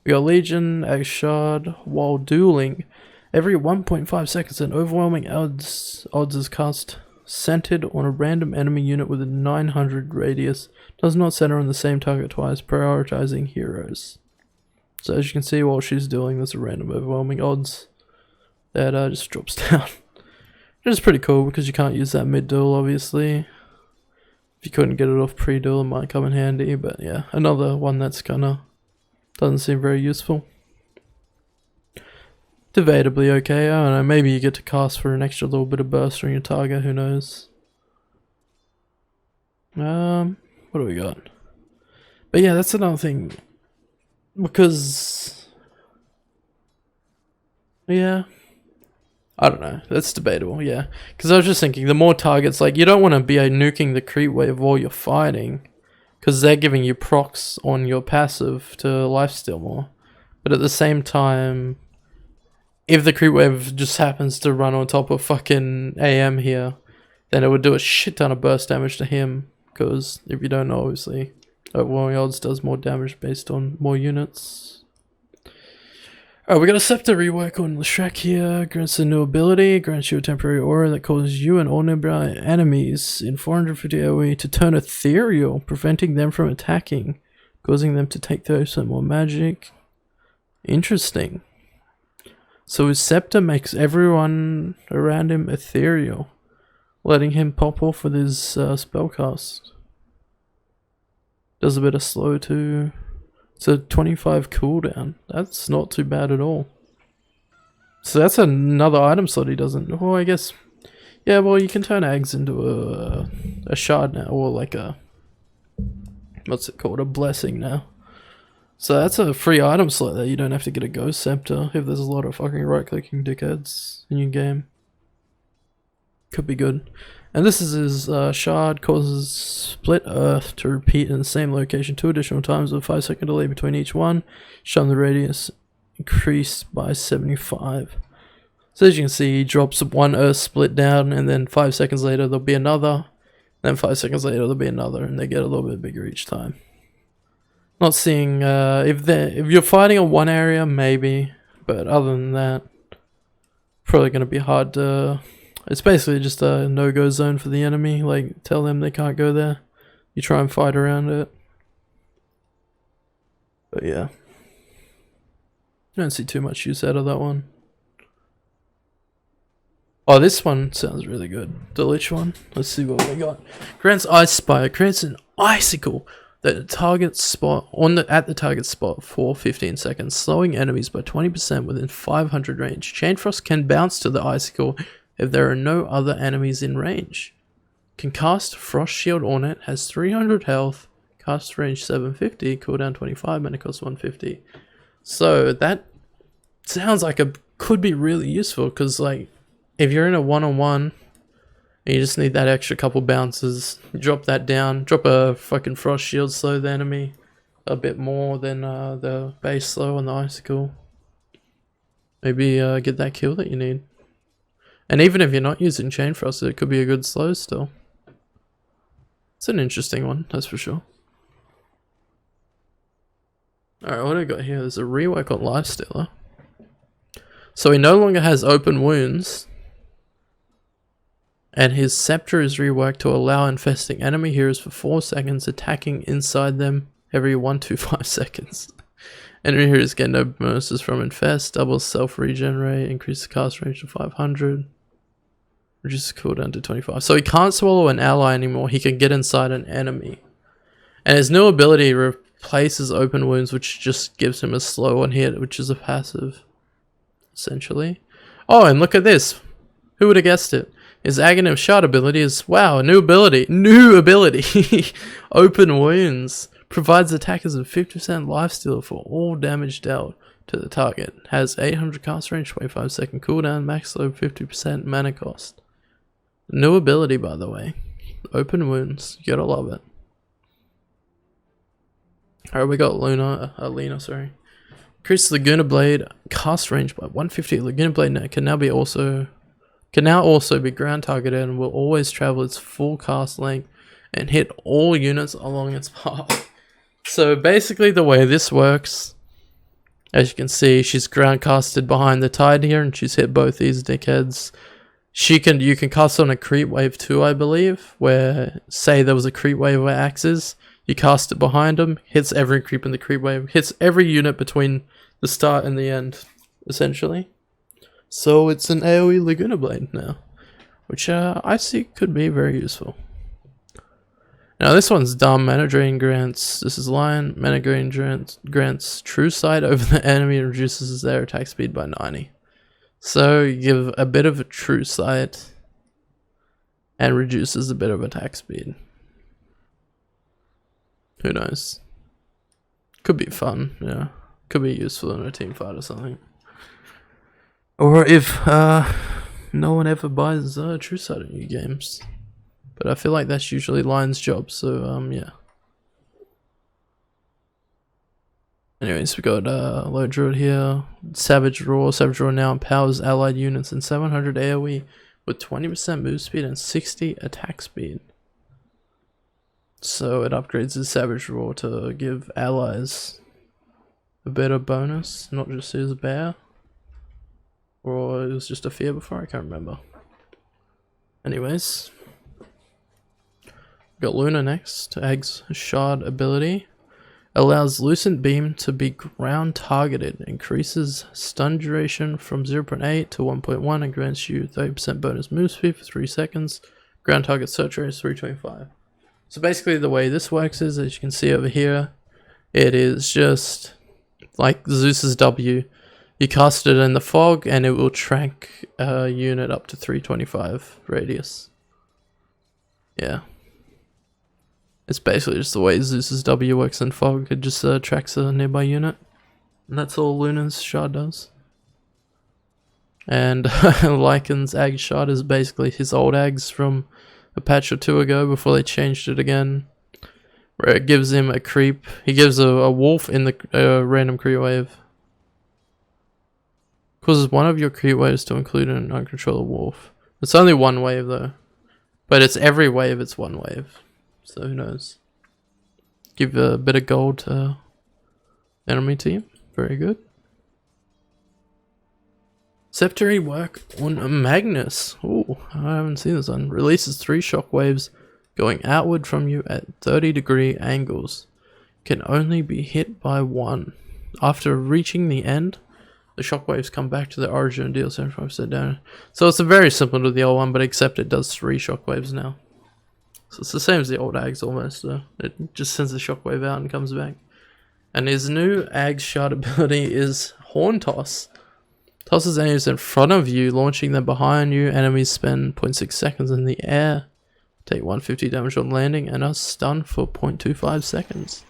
We got Legion, a Shard. While dueling, every 1.5 seconds an overwhelming odds is cast centered on a random enemy unit with a 900 radius. Does not center on the same target twice, prioritizing heroes. So as you can see, while she's dueling, there's a random overwhelming odds that just drops down. Which is pretty cool because you can't use that mid-duel, obviously. If you couldn't get it off pre-duel, it might come in handy, but yeah, another one that's kinda doesn't seem very useful. Debatably okay, I don't know, maybe you get to cast for an extra little bit of burst on your target, who knows. What do we got? But yeah, that's another thing. Because yeah, I don't know, that's debatable, yeah. Because I was just thinking, the more targets, like, you don't want to be nuking the creep wave while you're fighting, because they're giving you procs on your passive to lifesteal more. But at the same time, if the creep wave just happens to run on top of fucking AM here, then it would do a shit ton of burst damage to him. Because if you don't know, obviously, overwhelming odds does more damage based on more units. Alright, we got a Scepter rework on Leshrac here. Grants a new ability. Grants you a temporary aura that causes you and all nearby enemies in 450 AoE to turn ethereal, preventing them from attacking, causing them to take 30% more magic. Interesting. So his Scepter makes everyone around him ethereal, letting him pop off with his spellcast. Does a bit of slow too. It's a 25 cooldown. That's not too bad at all. So that's another item slot he doesn't. Well, I guess. Yeah, well, you can turn eggs into a shard now, or like a. What's it called? A blessing now. So that's a free item slot that you don't have to get a Ghost Scepter if there's a lot of fucking right-clicking dickheads in your game. Could be good. And this is his Shard, causes Split Earth to repeat in the same location 2 additional times with a 5-second delay between each one. Showing the radius increased by 75. So as you can see, he drops one Earth split down, and then 5 seconds later there'll be another. Then 5 seconds later there'll be another, and they get a little bit bigger each time. Not seeing if you're fighting in one area, maybe, but other than that, probably going to be hard to. It's basically just a no-go zone for the enemy. Like, tell them they can't go there. You try and fight around it. But yeah, I don't see too much use out of that one. Oh, this one sounds really good. The Lich one. Let's see what we got. Grants Ice Spire. Creates an icicle at the target spot for 15 seconds, slowing enemies by 20% within 500 range. Chain Frost can bounce to the icicle if there are no other enemies in range. Can cast Frost Shield on it, has 300 health, cast range 750, cooldown 25, mana cost 150. So that sounds like could be really useful, because like if you're in a one-on-one and you just need that extra couple bounces, drop that down, drop a fucking Frost Shield, slow the enemy a bit more than the base slow on the icicle. Maybe get that kill that you need. And even if you're not using Chain Frost, it could be a good slow still. It's an interesting one, that's for sure. Alright, what do we got here? There's a rework on Lifestealer. So he no longer has open wounds, and his Scepter is reworked to allow infesting enemy heroes for 4 seconds, attacking inside them every 1-5 seconds. Enemy heroes get no bonuses from infest, doubles self-regenerate, increase the cast range to 500. Reduces cooldown to 25. So he can't swallow an ally anymore. He can get inside an enemy. And his new ability replaces open wounds, which just gives him a slow one hit, which is a passive, essentially. Oh, and look at this. Who would have guessed it? His Aghanim Shard ability is, wow, a new ability. New ability. Open wounds. Provides attackers with 50% lifesteal for all damage dealt to the target. Has 800 cast range, 25-second cooldown, max load, 50% mana cost. New ability, by the way. Open wounds. You gotta love it. Alright, we got Lena, sorry. Increase Laguna Blade cast range by 150. Laguna Blade can now also be ground targeted and will always travel its full cast length and hit all units along its path. So basically the way this works, as you can see, she's ground casted behind the tide here and she's hit both these dickheads. You can cast on a creep wave too, I believe, where say there was a creep wave where axes, you cast it behind them, hits every creep in the creep wave, hits every unit between the start and the end, essentially. So it's an AoE Laguna Blade now, which I see could be very useful. Now this one's dumb. Mana Drain grants, this is Lion, Mana Drain grants True Sight over the enemy and reduces their attack speed by 90. So you give a bit of a True Sight and reduces a bit of attack speed. Who knows? Could be fun, yeah. Could be useful in a team fight or something. Or if no one ever buys True Sight in new games. But I feel like that's usually Lion's job, so yeah. Anyways, we got Low Druid here. Savage Roar. Savage Roar now empowers allied units in 700 AoE with 20% move speed and 60 attack speed. So it upgrades the Savage Roar to give allies a better bonus, not just his bear. Or it was just a fear before, I can't remember. Anyways. Got Luna next. Ag's Shard ability. Allows Lucent Beam to be ground targeted. Increases stun duration from 0.8 to 1.1 and grants you 30% bonus move speed for 3 seconds. Ground target search rate is 325. So basically the way this works is, as you can see over here, it is just like Zeus's W. You cast it in the fog and it will track a unit up to 325 radius. Yeah. It's basically just the way Zeus's W works in fog. It just tracks a nearby unit. And that's all Luna's Shard does. And Lykan's Ag Shard is basically his old Ags from a patch or two ago before they changed it again. Where it gives him a creep. He gives a wolf in the random creep wave. Causes one of your creep waves to include an uncontrolled wolf. It's only one wave though. But it's every wave, it's one wave. So who knows? Give a bit of gold to enemy team. Very good. Sceptry work on Magnus. Ooh, I haven't seen this one. Releases 3 shockwaves going outward from you at 30-degree angles. Can only be hit by 1. After reaching the end, the shockwaves come back to the origin and deal 75% damage. So it's very similar to the old one, but except it does 3 shockwaves now. So it's the same as the old Ags almost, though. It just sends the shockwave out and comes back. And his new Ag's Shard ability is Horn Toss. Tosses enemies in front of you, launching them behind you. Enemies spend 0.6 seconds in the air, take 150 damage on landing, and are stunned for 0.25 seconds.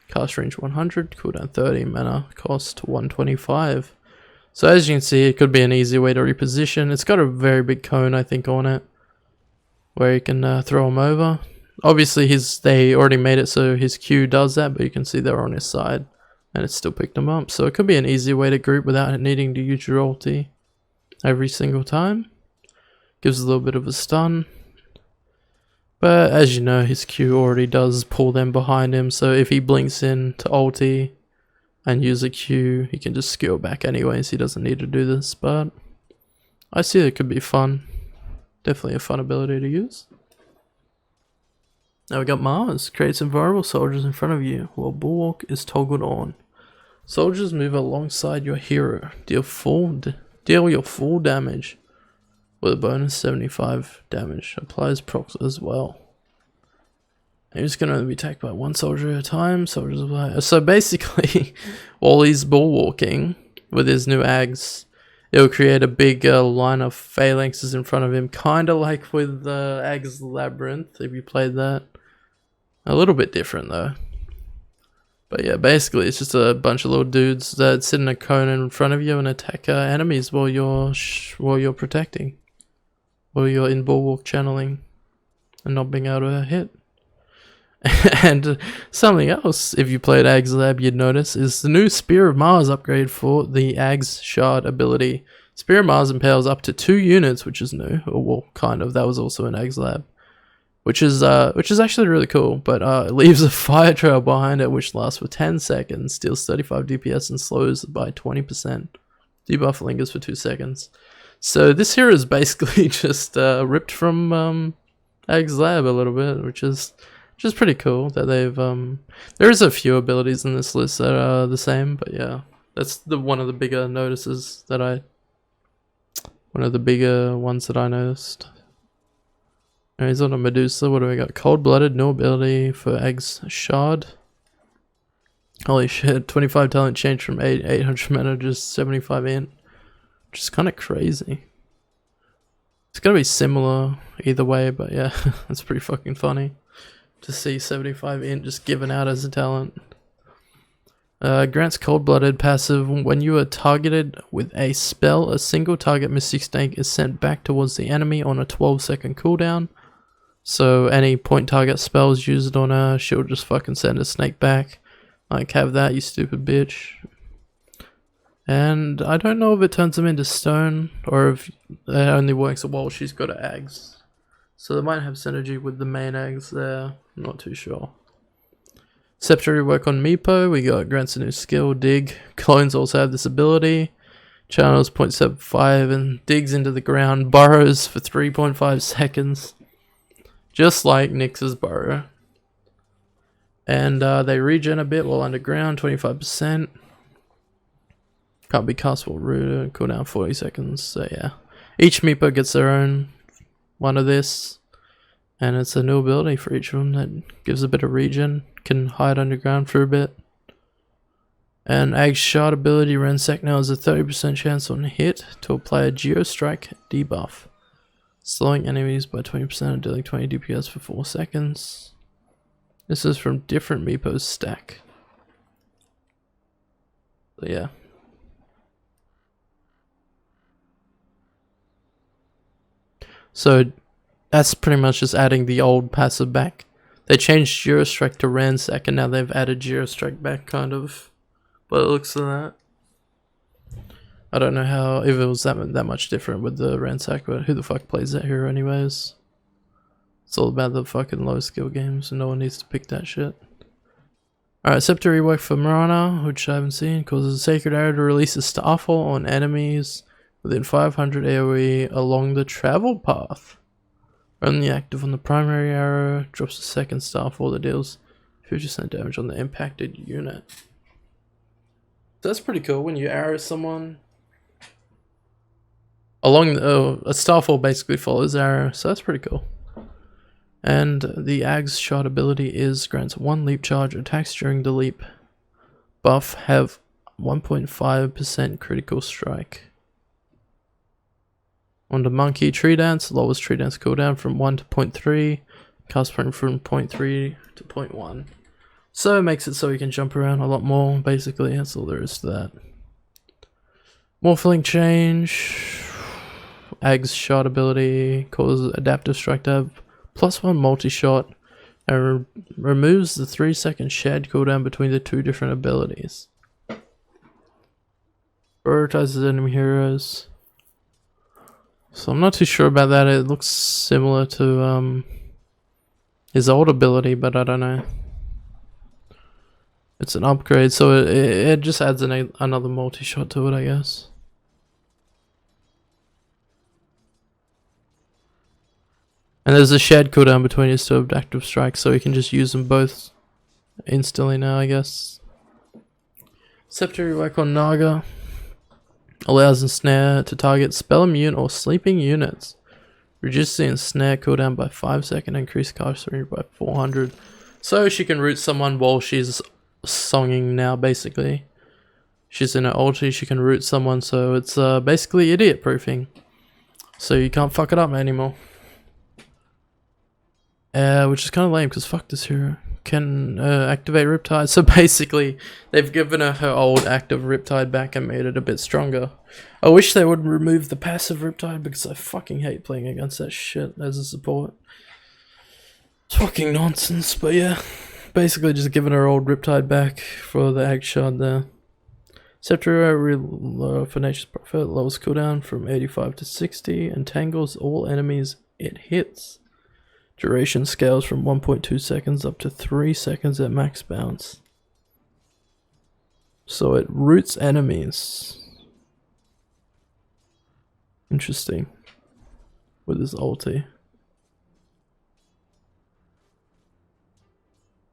Cast range 100, cooldown 30, mana cost 125. So as you can see, it could be an easy way to reposition. It's got a very big cone, I think, on it, where you can throw him over. Obviously, they already made it so his Q does that, but you can see they're on his side, and it still picked him up. So it could be an easy way to group without needing to use your ulti every single time. Gives a little bit of a stun. But as you know, his Q already does pull them behind him, so if he blinks in to ulti and use a Q, he can just skill back anyways. He doesn't need to do this, but I see it could be fun. Definitely a fun ability to use. Now we got Mars. Creates invulnerable soldiers in front of you while Bulwark is toggled on. Soldiers move alongside your hero. Deal your full damage with a bonus 75 damage. Applies procs as well. He's going to only be attacked by one soldier at a time. Soldiers apply. So basically, while he's bullwalking with his new Ags, it'll create a big line of phalanxes in front of him, kind of like with Ag's Labyrinth, if you played that. A little bit different though. But yeah, basically it's just a bunch of little dudes that sit in a cone in front of you and attack enemies while you're protecting, while you're in bulwark channeling and not being able to hit. And something else, if you played Ag's Lab, you'd notice, is the new Spear of Mars upgrade for the Ag's Shard ability. Spear of Mars impales up to 2 units, which is new, or well, kind of. That was also in Ag's Lab, which is actually really cool. But it leaves a fire trail behind it, which lasts for 10 seconds, deals 35 DPS, and slows by 20%. Debuff lingers for 2 seconds. So this here is basically just ripped from Ag's Lab a little bit, which is pretty cool that they've there's a few abilities in this list that are the same, but yeah, that's one of the bigger notices that one of the bigger ones that I noticed. Alright, he's on a Medusa. What do we got? Cold-blooded, no ability for Ag's Shard. Holy shit, 25 talent change from 800 mana to just 75 int, which is kind of crazy. It's gonna be similar either way, but yeah, that's pretty fucking funny to see 75 int just given out as a talent. Grants Cold-Blooded passive. When you are targeted with a spell, a single target Mystic Snake is sent back towards the enemy on a 12-second cooldown. So any point target spells used on her, she'll just fucking send a snake back. Like, have that, you stupid bitch. And I don't know if it turns them into stone, or if it only works while she's got her Ags. So they might have synergy with the main Ags there, I'm not too sure. Scepter rework on Meepo, we got grants a new skill, Dig. Clones also have this ability. Channels 0.75 and digs into the ground, burrows for 3.5 seconds. Just like Nyx's burrow. And they regen a bit while underground, 25%. Can't be cast while rooted, cooldown 40 seconds, so yeah. Each Meepo gets their own one of this, and it's a new ability for each of them that gives a bit of regen, can hide underground for a bit. And Ag's Shard ability, Ransack now has a 30% chance on hit to apply a Geostrike debuff, slowing enemies by 20% and dealing 20 DPS for 4 seconds. This is from different Meepo's stack. So yeah. So that's pretty much just adding the old passive back. They changed Geostrike to Ransack and now they've added Geostrike back, kind of. But it looks like that. I don't know how, if it was that much different with the Ransack, but who the fuck plays that hero anyways? It's all about the fucking low skill games and no one needs to pick that shit. Alright, Scepter rework for Marana, which I haven't seen, causes a Sacred Arrow to release a Starfall on enemies within 500 AoE along the travel path. Only active on the primary arrow, drops a second Starfall that deals 50% damage on the impacted unit. So that's pretty cool when you arrow someone. Along the, a Starfall basically follows arrow, so that's pretty cool. And the Ag's Shot ability is grants 1 leap charge, attacks during the leap buff have 1.5% critical strike. On the Monkey, Tree Dance, lowers Tree Dance cooldown from 1 to 0.3, cast point from 0.3 to 0.1. So it makes it so you can jump around a lot more, basically, that's all there is to that. Morphling change, Ag's Shot ability, causes Adaptive Strike to have +1 multi-shot, and removes the 3-second shared cooldown between the 2 different abilities. Prioritizes enemy heroes. So I'm not too sure about that. It looks similar to his old ability, but I don't know. It's an upgrade, so it just adds another multi-shot to it, I guess. And there's a shared cooldown between his 2 active strikes, so he can just use them both instantly now, I guess. Scepter rework on Naga. Allows ensnare to target spell immune or sleeping units. Reduces the ensnare cooldown by 5 seconds, increase cast range by 400. So she can root someone while she's songing now, basically. She's in her ulti, she can root someone, so it's basically idiot proofing. So you can't fuck it up anymore. Which is kind of lame, because fuck this hero. Can activate Riptide. So basically, they've given her old active Riptide back and made it a bit stronger. I wish they would remove the passive Riptide, because I fucking hate playing against that shit as a support. It's fucking nonsense, but yeah. Basically just giving her old Riptide back for the Egg Shard there. Scepter for Nature's Prophet lowers cooldown from 85 to 60, entangles all enemies it hits. Duration scales from 1.2 seconds up to 3 seconds at max bounce. So it roots enemies. Interesting. With his ulti.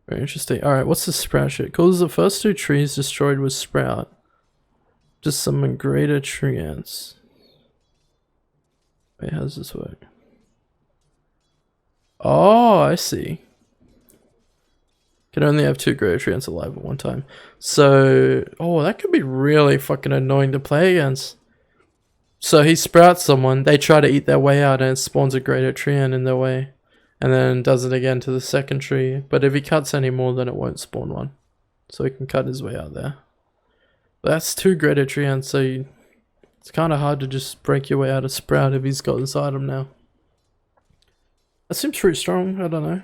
Very interesting. Alright, what's the Sprout shit? Causes the first 2 trees destroyed with Sprout. Just summon greater tree ants. Wait, how does this work? Oh, I see. Can only have 2 greater tree ants alive at one time. So, oh, that could be really fucking annoying to play against. So he sprouts someone, they try to eat their way out and it spawns a greater tree ant in their way. And then does it again to the second tree. But if he cuts any more, then it won't spawn one. So he can cut his way out there. But that's 2 greater tree ants, so it's kind of hard to just break your way out of Sprout if he's got this item now. That seems pretty strong, I don't know.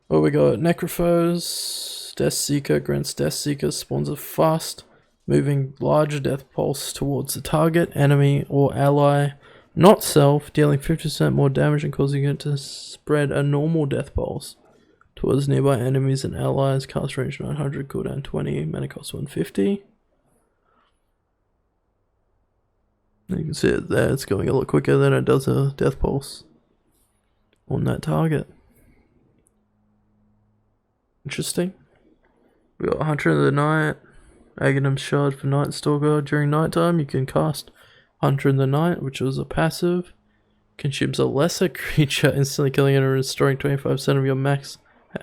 Well, we got Necrophos, Death Seeker, grants Death Seeker, spawns a fast moving large death pulse towards the target, enemy, or ally, not self, dealing 50% more damage and causing it to spread a normal death pulse towards nearby enemies and allies. Cast range 900, cooldown 20, mana cost 150. You can see it there, it's going a lot quicker than it does a death pulse on that target. Interesting. We got Hunter of the Night, Aghanim Shard for Night Stalker. During nighttime, you can cast Hunter in the Night, which was a passive. Consumes a lesser creature, instantly killing it and restoring 25% of your max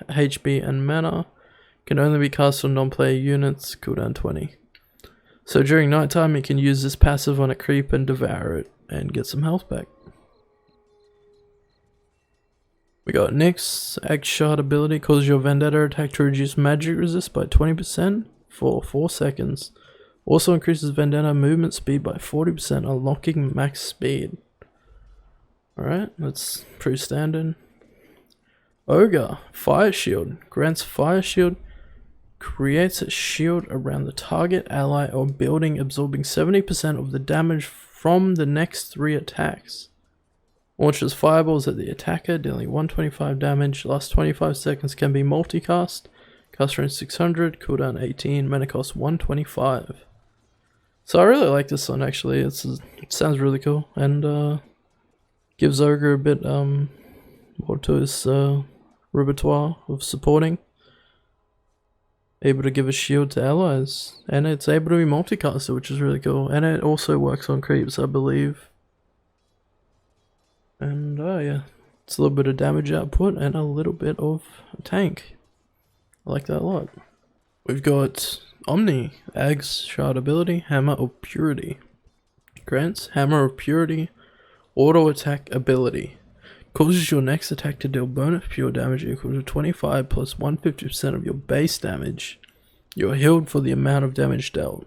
HP and mana. Can only be cast on non-player units, cooldown 20. So during nighttime, you can use this passive on a creep and devour it and get some health back. We got Nyx, Egg Shard ability, causes your Vendetta attack to reduce magic resist by 20% for 4 seconds. Also increases Vendetta movement speed by 40%, unlocking max speed. Alright, that's pretty standard. Ogre, Fire Shield, grants Fire Shield, creates a shield around the target, ally, or building, absorbing 70% of the damage from the next 3 attacks. Launches fireballs at the attacker, dealing 125 damage. Last 25 seconds can be multicast. Cast range 600, cooldown 18, mana cost 125. So I really like this one actually. It sounds really cool and gives Ogre a bit more to his repertoire of supporting. Able to give a shield to allies, and it's able to be multicasted, which is really cool. And it also works on creeps, I believe. And yeah, it's a little bit of damage output and a little bit of tank. I like that a lot. We've got Omni, Ag's Shard ability, Hammer of Purity. Grants Hammer of Purity, auto attack ability. Causes your next attack to deal bonus pure damage equal to 25 plus 150% of your base damage. You are healed for the amount of damage dealt.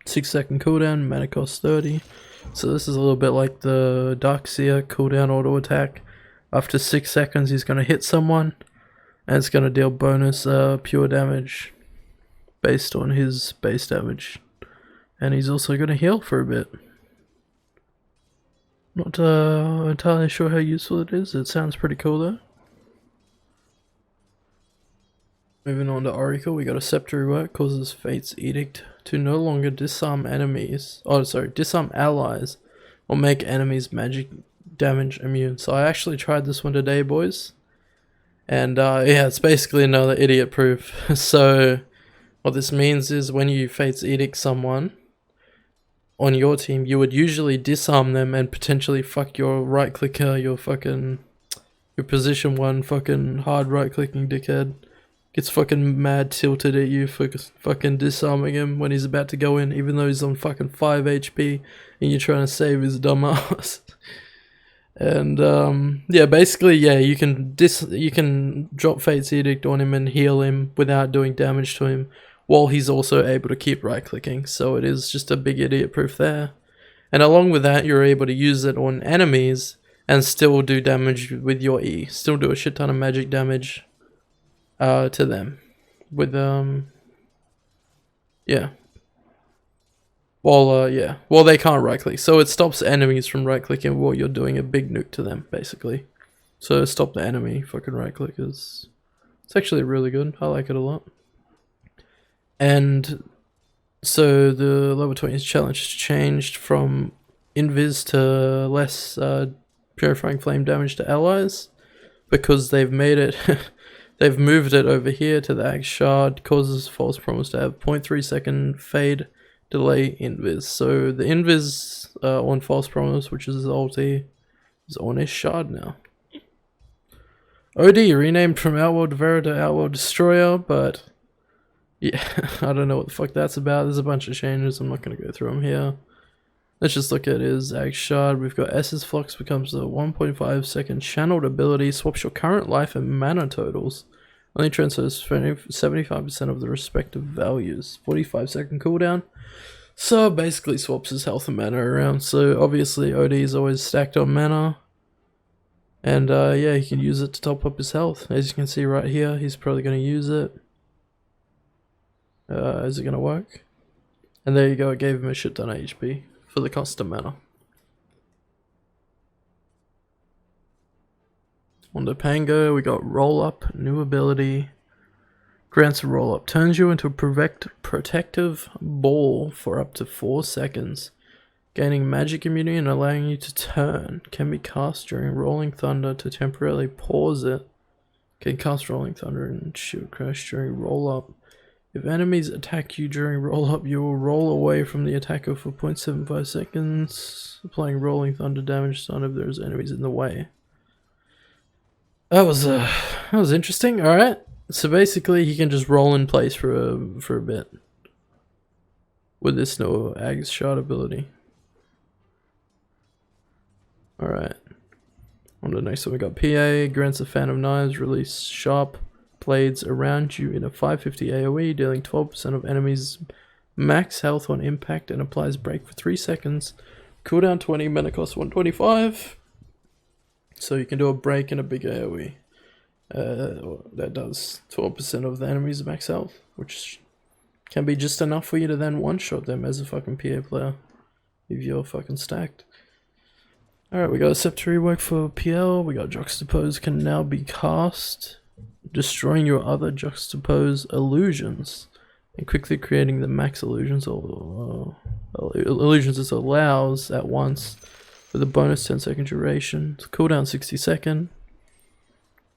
6 second cooldown, mana cost 30. So this is a little bit like the Darkseer cooldown auto attack. After 6 seconds he's going to hit someone and it's going to deal bonus pure damage based on his base damage. And he's also going to heal for a bit. Not entirely sure how useful it is. It sounds pretty cool though. Moving on to Oracle, we got a Scepter rework, causes Fate's Edict to no longer disarm enemies, disarm allies, or make enemies magic damage immune. So I actually tried this one today, boys. And yeah, it's basically another idiot proof. So what this means is when you Fate's Edict someone, on your team, you would usually disarm them and potentially fuck your right clicker, your position 1 fucking hard right clicking dickhead. Gets fucking mad tilted at you for fucking disarming him when he's about to go in, even though he's on fucking 5 HP and you're trying to save his dumb ass. And yeah, basically, yeah, you can drop Fate's Edict on him and heal him without doing damage to him, while he's also able to keep right clicking. So it is just a big idiot proof there. And along with that, you're able to use it on enemies and still do damage with your E. Still do a shit ton of magic damage to them with yeah. Well, they can't right click, so it stops enemies from right clicking while you're doing a big nuke to them, basically. So stop the enemy fucking right clickers. It's actually really good. I like it a lot. And so the level 20's challenge has changed from invis to less purifying flame damage to allies, because they've made it they've moved it over here to the Axe Shard. Causes False Promise to have 0.3 second fade delay invis. So the invis on False Promise, which is his ulti, is on his shard now. OD renamed from Outworld Devourer to Outworld Destroyer, but yeah, I don't know what the fuck that's about. There's a bunch of changes. I'm not going to go through them here. Let's just look at his Axe Shard. We've got S's Flux becomes a 1.5 second channeled ability, swaps your current life and mana totals. Only transfers 75% of the respective values. 45 second cooldown. So basically swaps his health and mana around. So obviously OD is always stacked on mana. And yeah, he can use it to top up his health. As you can see right here, he's probably going to use it. Is it going to work? And there you go, it gave him a shit ton of HP for the cost of mana. On the Pango, we got Roll Up, new ability. Grants a Roll Up, turns you into a protective ball for up to 4 seconds. Gaining magic immunity and allowing you to turn. Can be cast during Rolling Thunder to temporarily pause it. Can cast Rolling Thunder and Shield Crash during Roll Up. If enemies attack you during Roll Up, you will roll away from the attacker for 0.75 seconds. Applying Rolling Thunder damage to none if there's enemies in the way. That was interesting. All right, so basically he can just roll in place for a bit with this no Axe Shard ability. All right, on to the next one we got PA. Grants a Fan of Knives, release sharp blades around you in a 550 AoE, dealing 12% of enemies max health on impact, and applies break for 3 seconds. Cooldown 20, mana cost 125. So you can do a break and a big AoE. That does 12% of the enemy's max health, which can be just enough for you to then one-shot them as a fucking PA player if you're fucking stacked. Alright, we got a Scepter rework for PL. We got Juxtapose can now be cast, destroying your other Juxtapose illusions and quickly creating the max illusions or illusions it allows at once with a bonus 10 second duration. Cooldown 60 second.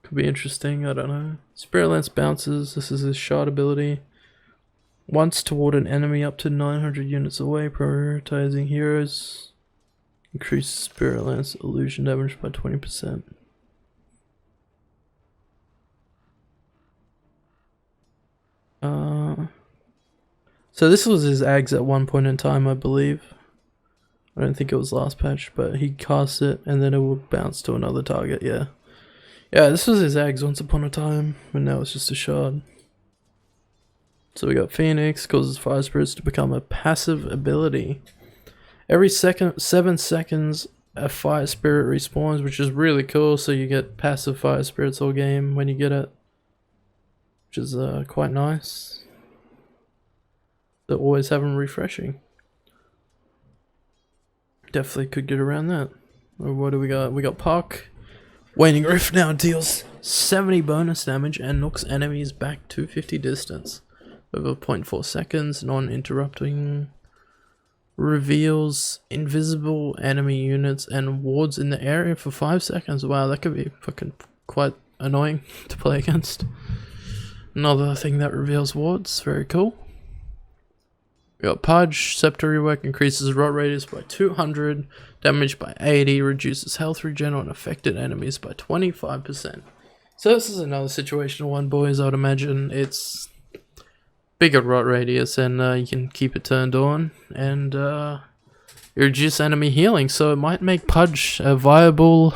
Could be interesting, I don't know. Spirit Lance bounces, this is his shard ability. Once toward an enemy up to 900 units away, prioritizing heroes. Increase Spirit Lance illusion damage by 20%. So this was his Ags at one point in time, I believe. I don't think it was last patch, but he casts it and then it will bounce to another target, yeah. Yeah, this was his Ags once upon a time, and now it's just a shard. So we got Phoenix, causes Fire Spirits to become a passive ability. Every 7 seconds a Fire Spirit respawns, which is really cool, so you get passive Fire Spirits all game when you get it. Which is quite nice. They always have them refreshing. Definitely could get around that. Or what do we got? We got Puck. Waning Rift now deals 70 bonus damage and knocks enemies back 250 distance. Over 0.4 seconds, non-interrupting. Reveals invisible enemy units and wards in the area for 5 seconds. Wow, that could be fucking quite annoying to play against. Another thing that reveals wards, very cool. We got Pudge, Scepter Rework, increases rot radius by 200, damage by 80, reduces health regen on affected enemies by 25%. So this is another situational one, boys. I would imagine it's bigger rot radius, and you can keep it turned on, and you reduce enemy healing, so it might make Pudge a viable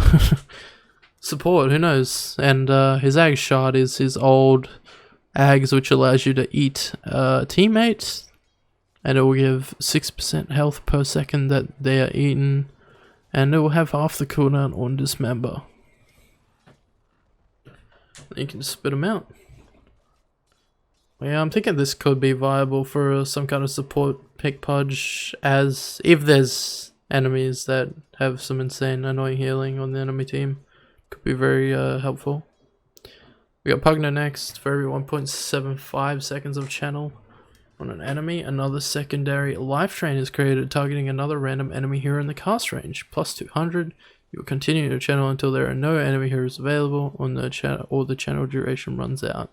support, who knows. And his Ag Shard is his old Ags, which allows you to eat teammates, and it will give 6% health per second that they are eaten, and it will have half the cooldown on Dismember. You can spit them out. Yeah, I'm thinking this could be viable for some kind of support pick Pudge, as if there's enemies that have some insane annoying healing on the enemy team. Could be very helpful. We got Pugna next. For every 1.75 seconds of channel on an enemy, another secondary life train is created, targeting another random enemy hero in the cast range. Plus 200. You will continue your channel until there are no enemy heroes available on the channel, or the channel duration runs out.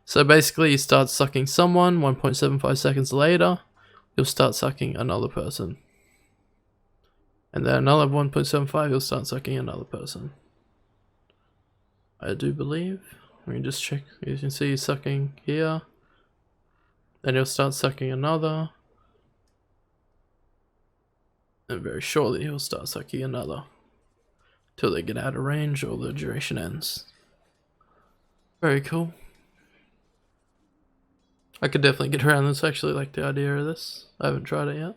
So basically, you start sucking someone, 1.75 seconds later, you'll start sucking another person. And then another 1.75, you'll start sucking another person. I do believe. Let me just check. You can see sucking here. Then you'll start sucking another. And very shortly, he'll start sucking another. Till they get out of range or the duration ends. Very cool. I could definitely get around this. I actually like the idea of this. I haven't tried it yet.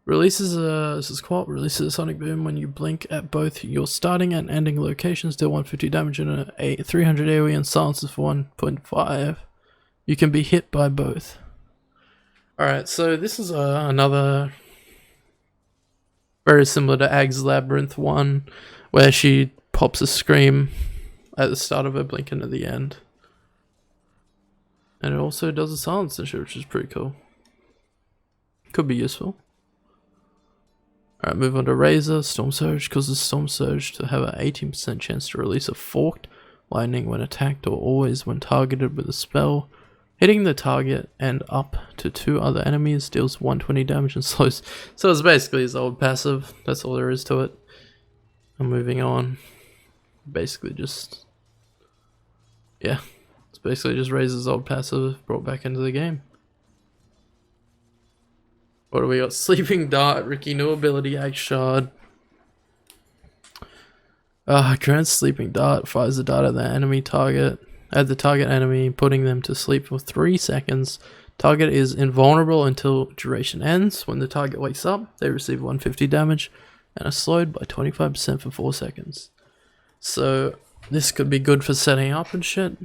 Releases this is quad. Releases a sonic boom when you blink at both your starting and ending locations. Deal 150 damage and a 300 AoE, and silences for 1.5. You can be hit by both. Alright, so this is another very similar to Ag's Labyrinth one, where she pops a scream at the start of her blink and at the end. And it also does a silence and shit, which is pretty cool. Could be useful. Alright, move on to Razer. Storm Surge causes Storm Surge to have an 18% chance to release a forked lightning when attacked, or always when targeted with a spell. Hitting the target and up to 2 other enemies deals 120 damage and slows. So it's basically his old passive. That's all there is to it. I'm moving on. Basically just... yeah. It's basically just Razor's old passive brought back into the game. What do we got? Sleeping Dart, Ricky, new ability, Ag Shard. Grants Sleeping Dart, fires the dart at the enemy target. At the target enemy, putting them to sleep for 3 seconds. Target is invulnerable until duration ends. When the target wakes up, they receive 150 damage and are slowed by 25% for 4 seconds. So this could be good for setting up and shit.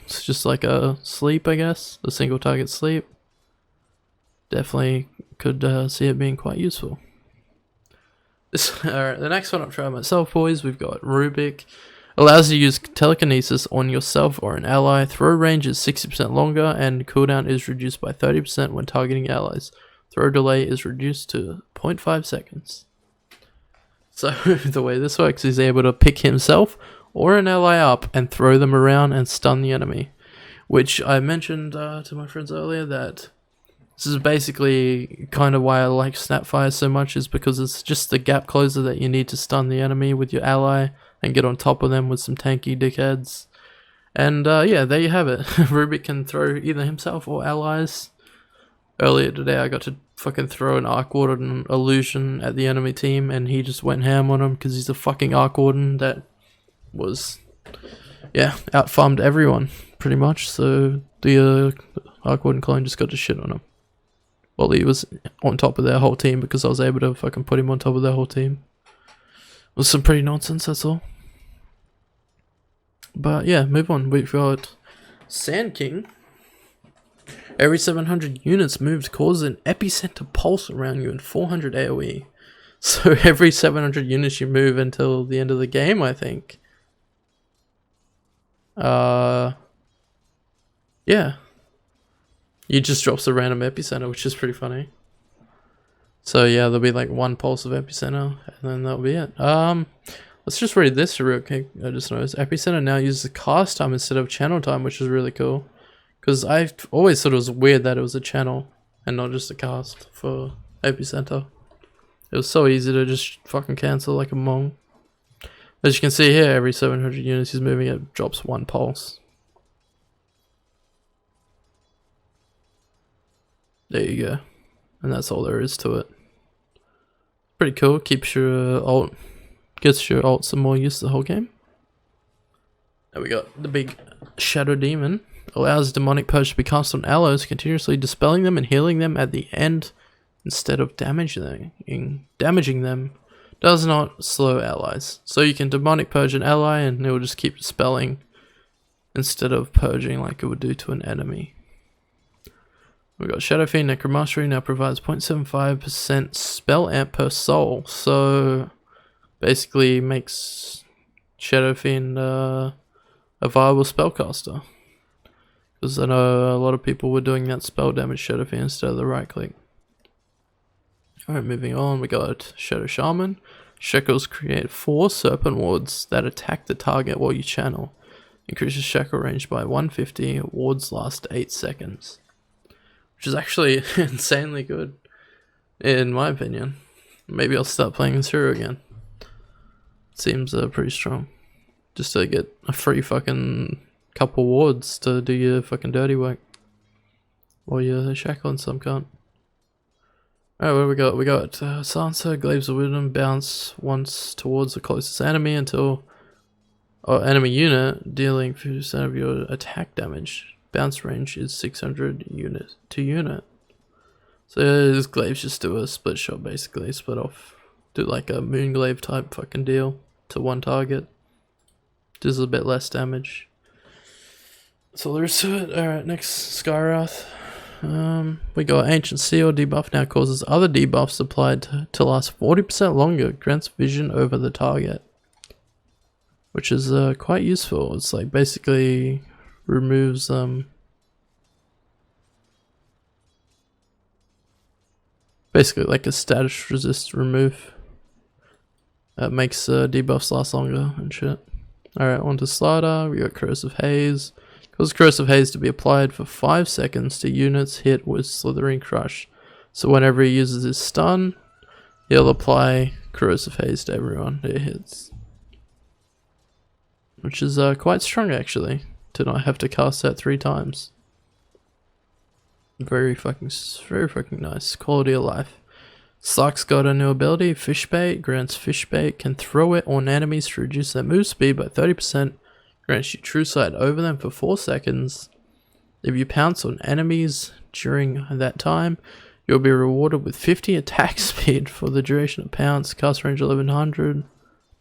It's just like a sleep, I guess. A single target sleep. Definitely could see it being quite useful. Alright, the next one I'm trying myself, boys. We've got Rubik. Allows you to use telekinesis on yourself or an ally. Throw range is 60% longer, and cooldown is reduced by 30% when targeting allies. Throw delay is reduced to 0.5 seconds. So the way this works is he's able to pick himself or an ally up and throw them around and stun the enemy. Which I mentioned to my friends earlier, that this is basically kind of why I like Snapfire so much, is because it's just the gap closer that you need to stun the enemy with your ally and get on top of them with some tanky dickheads. And yeah, there you have it. Rubik can throw either himself or allies. Earlier today I got to fucking throw an Arc Warden illusion at the enemy team, and he just went ham on him because he's a fucking Arc Warden that was, yeah, out-farmed everyone pretty much. So the Arc Warden clone just got to shit on him. Well, he was on top of their whole team because I was able to fucking put him on top of their whole team. It was some pretty nonsense, that's all. But yeah, move on. We've got Sand King. Every 700 units moved causes an epicenter pulse around you and 400 AoE. So every 700 units you move until the end of the game, I think. Yeah. He just drops a random epicenter, which is pretty funny. So yeah, there'll be like 1 pulse of epicenter, and then that'll be it. Let's just read this real quick. I just noticed epicenter now uses cast time instead of channel time, which is really cool. Because I've always thought it was weird that it was a channel. and not just a cast for AP Centaur. It was so easy to just fucking cancel like a mong. As you can see here, every 700 units he's moving, it drops 1 pulse. There you go. And that's all there is to it. Pretty cool. Keeps your ult, gets your ult some more use the whole game. Now we got the big Shadow Demon. Allows Demonic Purge to be cast on allies, continuously dispelling them and healing them at the end instead of damaging them. Does not slow allies. So you can Demonic Purge an ally and it will just keep dispelling instead of purging like it would do to an enemy. We got Shadow Fiend. Necromastery now provides 0.75% spell amp per soul. So basically makes Shadow Fiend a viable spellcaster. Because I know a lot of people were doing that spell damage Shadow Fiend instead of the right click. Alright, moving on, we got Shadow Shaman. Shackles create 4 serpent wards that attack the target while you channel. Increases shackle range by 150, wards last 8 seconds. Which is actually insanely good, in my opinion. Maybe I'll start playing this hero again. Seems pretty strong. Just to get a free fucking couple wards to do your fucking dirty work. Or you're shackling some cunt. Alright, what do we got? We got Sansa, Glaives of Wisdom, bounce once towards the closest enemy until enemy unit, dealing 50% of your attack damage. Bounce range is 600 unit to unit. So this Glaives just do a split shot basically, split off. Do like a Moonglaive type fucking deal to one target. Does a bit less damage. That's all there is to it. Alright, next Skywrath. We got Ancient Seal. Debuff now causes other debuffs applied to last 40% longer. Grants vision over the target. Which is quite useful. It's like basically removes basically like a status resist remove. Makes debuffs last longer and shit. Alright, on to Slider. We got Corrosive Haze. Causes Corrosive Haze to be applied for 5 seconds to units hit with Slithering Crush. So whenever he uses his stun, he'll apply Corrosive Haze to everyone it hits. Which is quite strong actually, to not have to cast that 3 times. Very fucking nice. Quality of life. Sark's got a new ability, Fishbait. Grants Fishbait can throw it on enemies to reduce their move speed by 30%. Grants you True Sight over them for 4 seconds. If you pounce on enemies during that time, you'll be rewarded with 50 attack speed for the duration of pounce. Cast range 1100.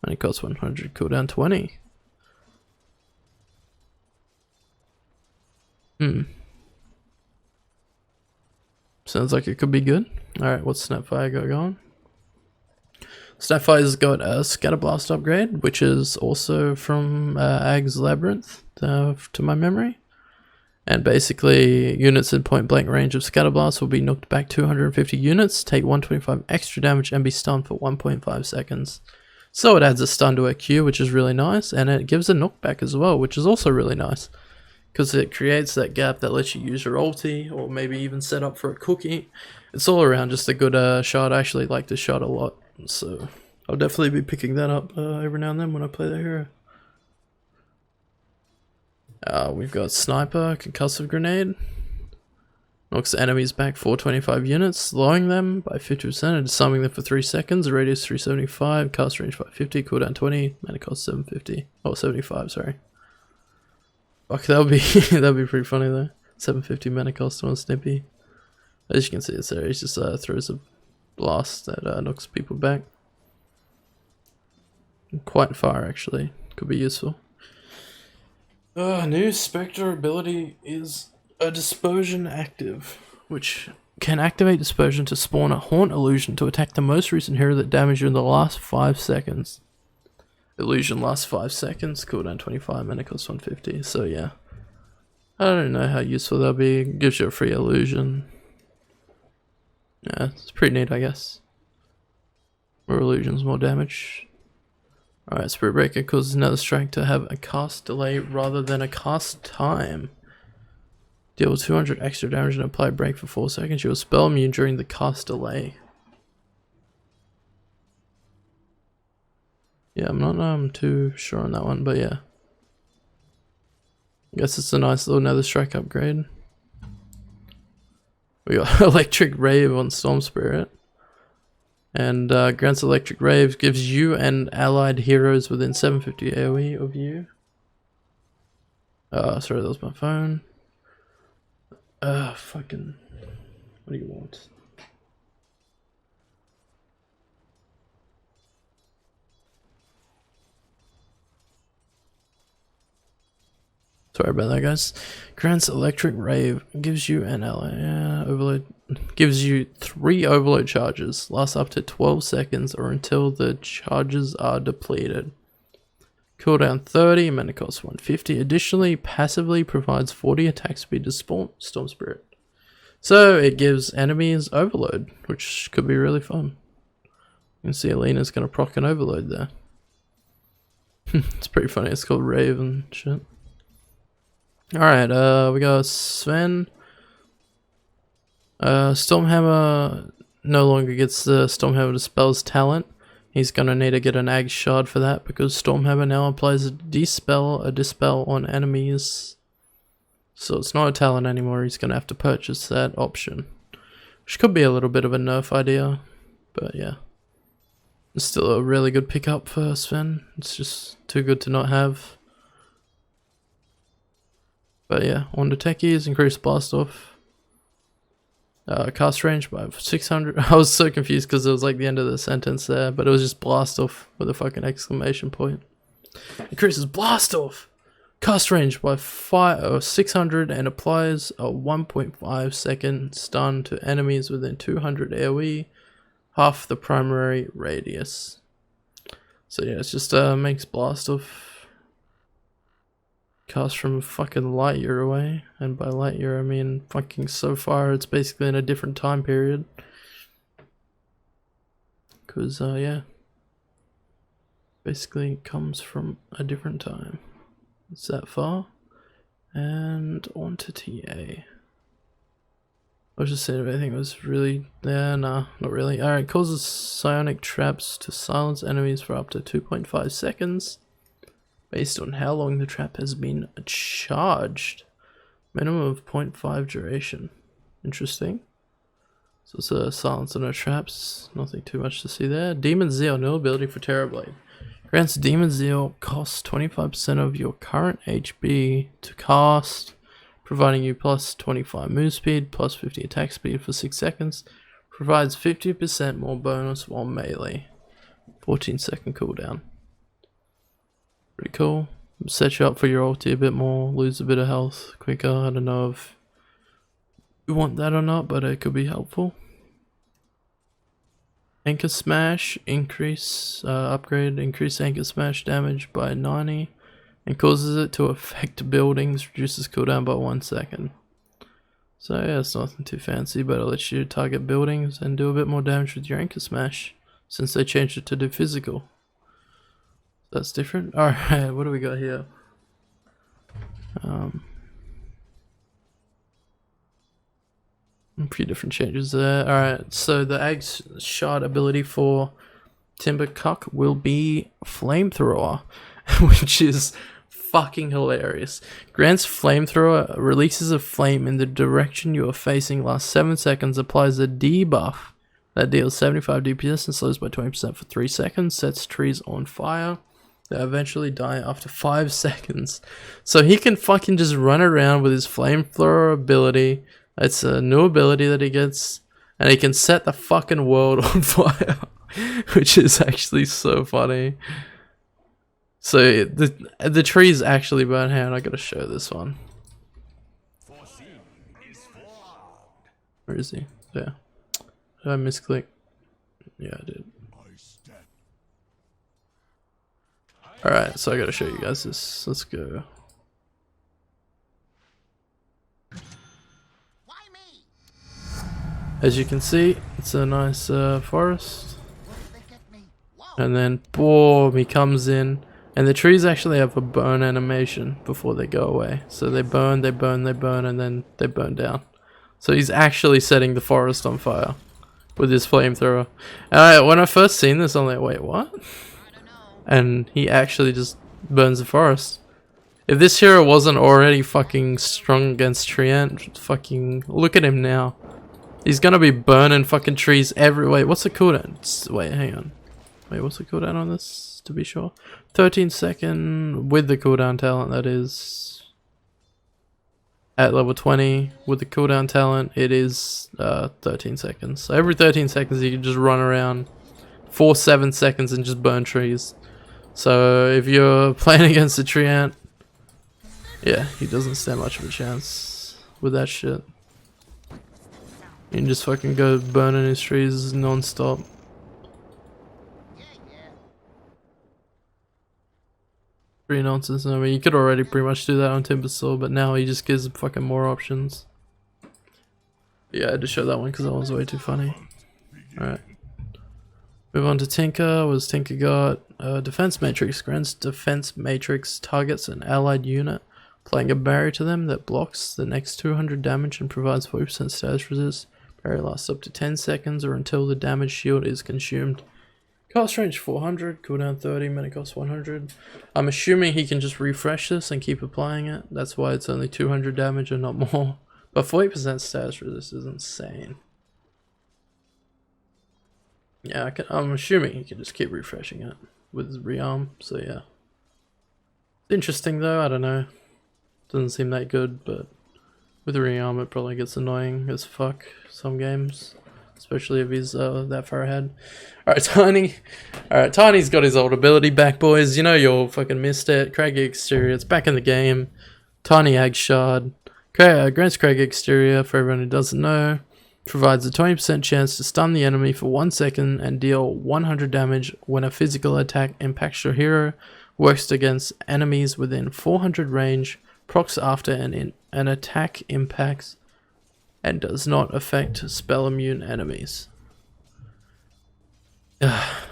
And it costs 100. Cooldown 20. Sounds like it could be good. Alright, what's Snapfire got going? Snapfire's got a Scatterblast upgrade, which is also from Ag's Labyrinth, to my memory. And basically, units in point blank range of Scatterblast will be knocked back 250 units, take 125 extra damage, and be stunned for 1.5 seconds. So it adds a stun to her Q, which is really nice, and it gives a knockback as well, which is also really nice. Because it creates that gap that lets you use your ulti, or maybe even set up for a cookie. It's all around just a good shot. I actually like this shot a lot, so I'll definitely be picking that up every now and then when I play the hero. We've got Sniper, Concussive Grenade. Knocks enemies back 425 units, slowing them by 50% and disarming them for 3 seconds. Radius 375, cast range 550, cooldown 20, mana cost 750. Oh, 75, sorry. Fuck, that would be that'd be pretty funny though. 750 mana cost on Snippy. As you can see, it's there. He just throws a blast that knocks people back. Quite far actually. Could be useful. New Spectre ability is a Dispersion active, which can activate Dispersion to spawn a Haunt Illusion to attack the most recent hero that damaged you in the last 5 seconds. Illusion lasts 5 seconds, cooldown 25, mana cost 150, so yeah. I don't know how useful that'll be, gives you a free illusion. Yeah, it's pretty neat I guess. More illusions, more damage. Alright, Spirit Breaker causes another strike to have a cast delay rather than a cast time. Deal 200 extra damage and apply break for 4 seconds. You'll spell immune during the cast delay. Yeah, I'm not too sure on that one, but yeah. I guess it's a nice little nether strike upgrade. We got Electric Rave on Storm Spirit. And grants Electric Rave, gives you and allied heroes within 750 AoE of you. Sorry, that was my phone. Fucking... What do you want? Sorry about that, guys. Grants Electric Rave, gives you an ally overload, gives you 3 overload charges, lasts up to 12 seconds or until the charges are depleted. Cooldown 30, mana cost 150. Additionally, passively provides 40 attack speed to Storm Spirit. So it gives enemies overload, which could be really fun. You can see Alina's gonna proc an overload there. It's pretty funny, it's called Rave and shit. Alright, we got Sven. Stormhammer no longer gets the Stormhammer Dispels talent. He's gonna need to get an Ag Shard for that because Stormhammer now applies a Dispel on enemies. So it's not a talent anymore, he's gonna have to purchase that option. Which could be a little bit of a nerf idea, but yeah. It's still a really good pickup for Sven, it's just too good to not have. But yeah, on the techies, increase blast off. Cast range by 600. I was so confused because it was like the end of the sentence there, but it was just blast off with a fucking exclamation point. Increases blast off. Cast range by 600 and applies a 1.5 second stun to enemies within 200 AoE, half the primary radius. So yeah, it's just makes blast off. Cast from fucking light year away, and by light year I mean fucking so far it's basically in a different time period. Cause yeah, basically comes from a different time. It's that far, and on to TA. I was just saying if anything was really nah, not really. Alright, causes psionic traps to silence enemies for up to 2.5 seconds. Based on how long the trap has been charged. Minimum of 0.5 duration. Interesting. So it's a silence on no traps. Nothing too much to see there. Demon Zeal, no ability for Terrorblade. Grants Demon Zeal, costs 25% of your current HP to cast, providing you plus 25 move speed, plus 50 attack speed for 6 seconds. Provides 50% more bonus while melee. 14-second cooldown. Pretty cool. Set you up for your ulti a bit more, lose a bit of health quicker. I don't know if you want that or not, but it could be helpful. Anchor Smash, upgrade, increase Anchor Smash damage by 90 and causes it to affect buildings, reduces cooldown by 1 second. So yeah, it's nothing too fancy, but it lets you target buildings and do a bit more damage with your Anchor Smash since they changed it to do physical. That's different. Alright, what do we got here? A few different changes there. Alright, so the Ag Shard ability for Timber Cuck will be Flamethrower, which is fucking hilarious. Grants Flamethrower, releases a flame in the direction you are facing, lasts 7 seconds, applies a debuff that deals 75 DPS and slows by 20% for 3 seconds, sets trees on fire. They eventually die after 5 seconds. So he can fucking just run around with his flamethrower ability. It's a new ability that he gets. And he can set the fucking world on fire. Which is actually so funny. So the trees actually burn. Hang on, I gotta show this one. Where is he? Yeah. Did I misclick? Yeah, I did. Alright, so I gotta show you guys this. Let's go. As you can see, it's a nice forest. And then, boom, he comes in And the trees actually have a burn animation before they go away. So they burn, and then they burn down. So he's actually setting the forest on fire with his flamethrower. When I first seen this, I'm like, wait, what? And he actually just burns the forest. If this hero wasn't already fucking strong against Treant, fucking look at him now. He's gonna be burning fucking trees everywhere. What's the cooldown? Wait, hang on. Wait, what's the cooldown on this, to be sure? 13 second with the cooldown talent, that is. At level 20, with the cooldown talent, it is 13 seconds. So every 13 seconds you can just run around for 7 seconds and just burn trees. So if you're playing against a Treant, yeah, he doesn't stand much of a chance with that shit. You can just fucking go burning his trees non-stop. Pretty nonsense. I mean, you could already pretty much do that on Timbersaw, but now he just gives fucking more options. Yeah, I had to show that one because that was way too funny. Alright. Move on to Tinker. What has Tinker got? Defense Matrix. Grants Defense Matrix targets an allied unit, applying a barrier to them that blocks the next 200 damage and provides 40% status resist. Barrier lasts up to 10 seconds or until the damage shield is consumed. Cast range 400, cooldown 30, mana cost 100. I'm assuming he can just refresh this and keep applying it. That's why it's only 200 damage and not more. But 40% status resist is insane. Yeah, I'm assuming he can just keep refreshing it with his rearm, so yeah. It's interesting though, I don't know. Doesn't seem that good, but with rearm it probably gets annoying as fuck some games. Especially if he's that far ahead. Alright, Tiny. Alright, Tiny's got his old ability back, boys. You know you all fucking missed it. Craggy Exterior, it's back in the game. Tiny Egg Shard. Grants Craggy Exterior, for everyone who doesn't know. Provides a 20% chance to stun the enemy for 1 second and deal 100 damage when a physical attack impacts your hero. Works against enemies within 400 range. Procs after an attack impacts. And does not affect spell immune enemies.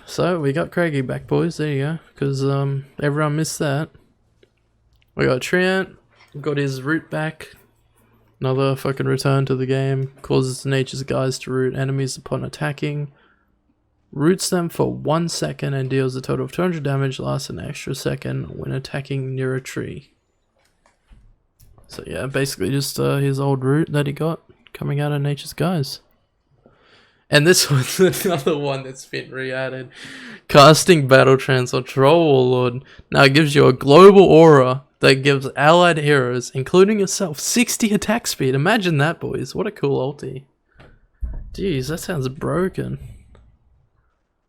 So we got Craigie back, boys. There you go. Because everyone missed that. We got Treant. Got his root back. Another fucking return to the game. Causes nature's guys to root enemies upon attacking. Roots them for 1 second and deals a total of 200 damage. Lasts an extra second when attacking near a tree. So yeah, basically just his old root that he got. Coming out of Nature's Guise. And this one's another one that's been re-added. Casting Battle Trance on Troll Warlord. Now it gives you a global aura that gives allied heroes, including yourself, 60 attack speed. Imagine that, boys. What a cool ulti. Jeez, that sounds broken.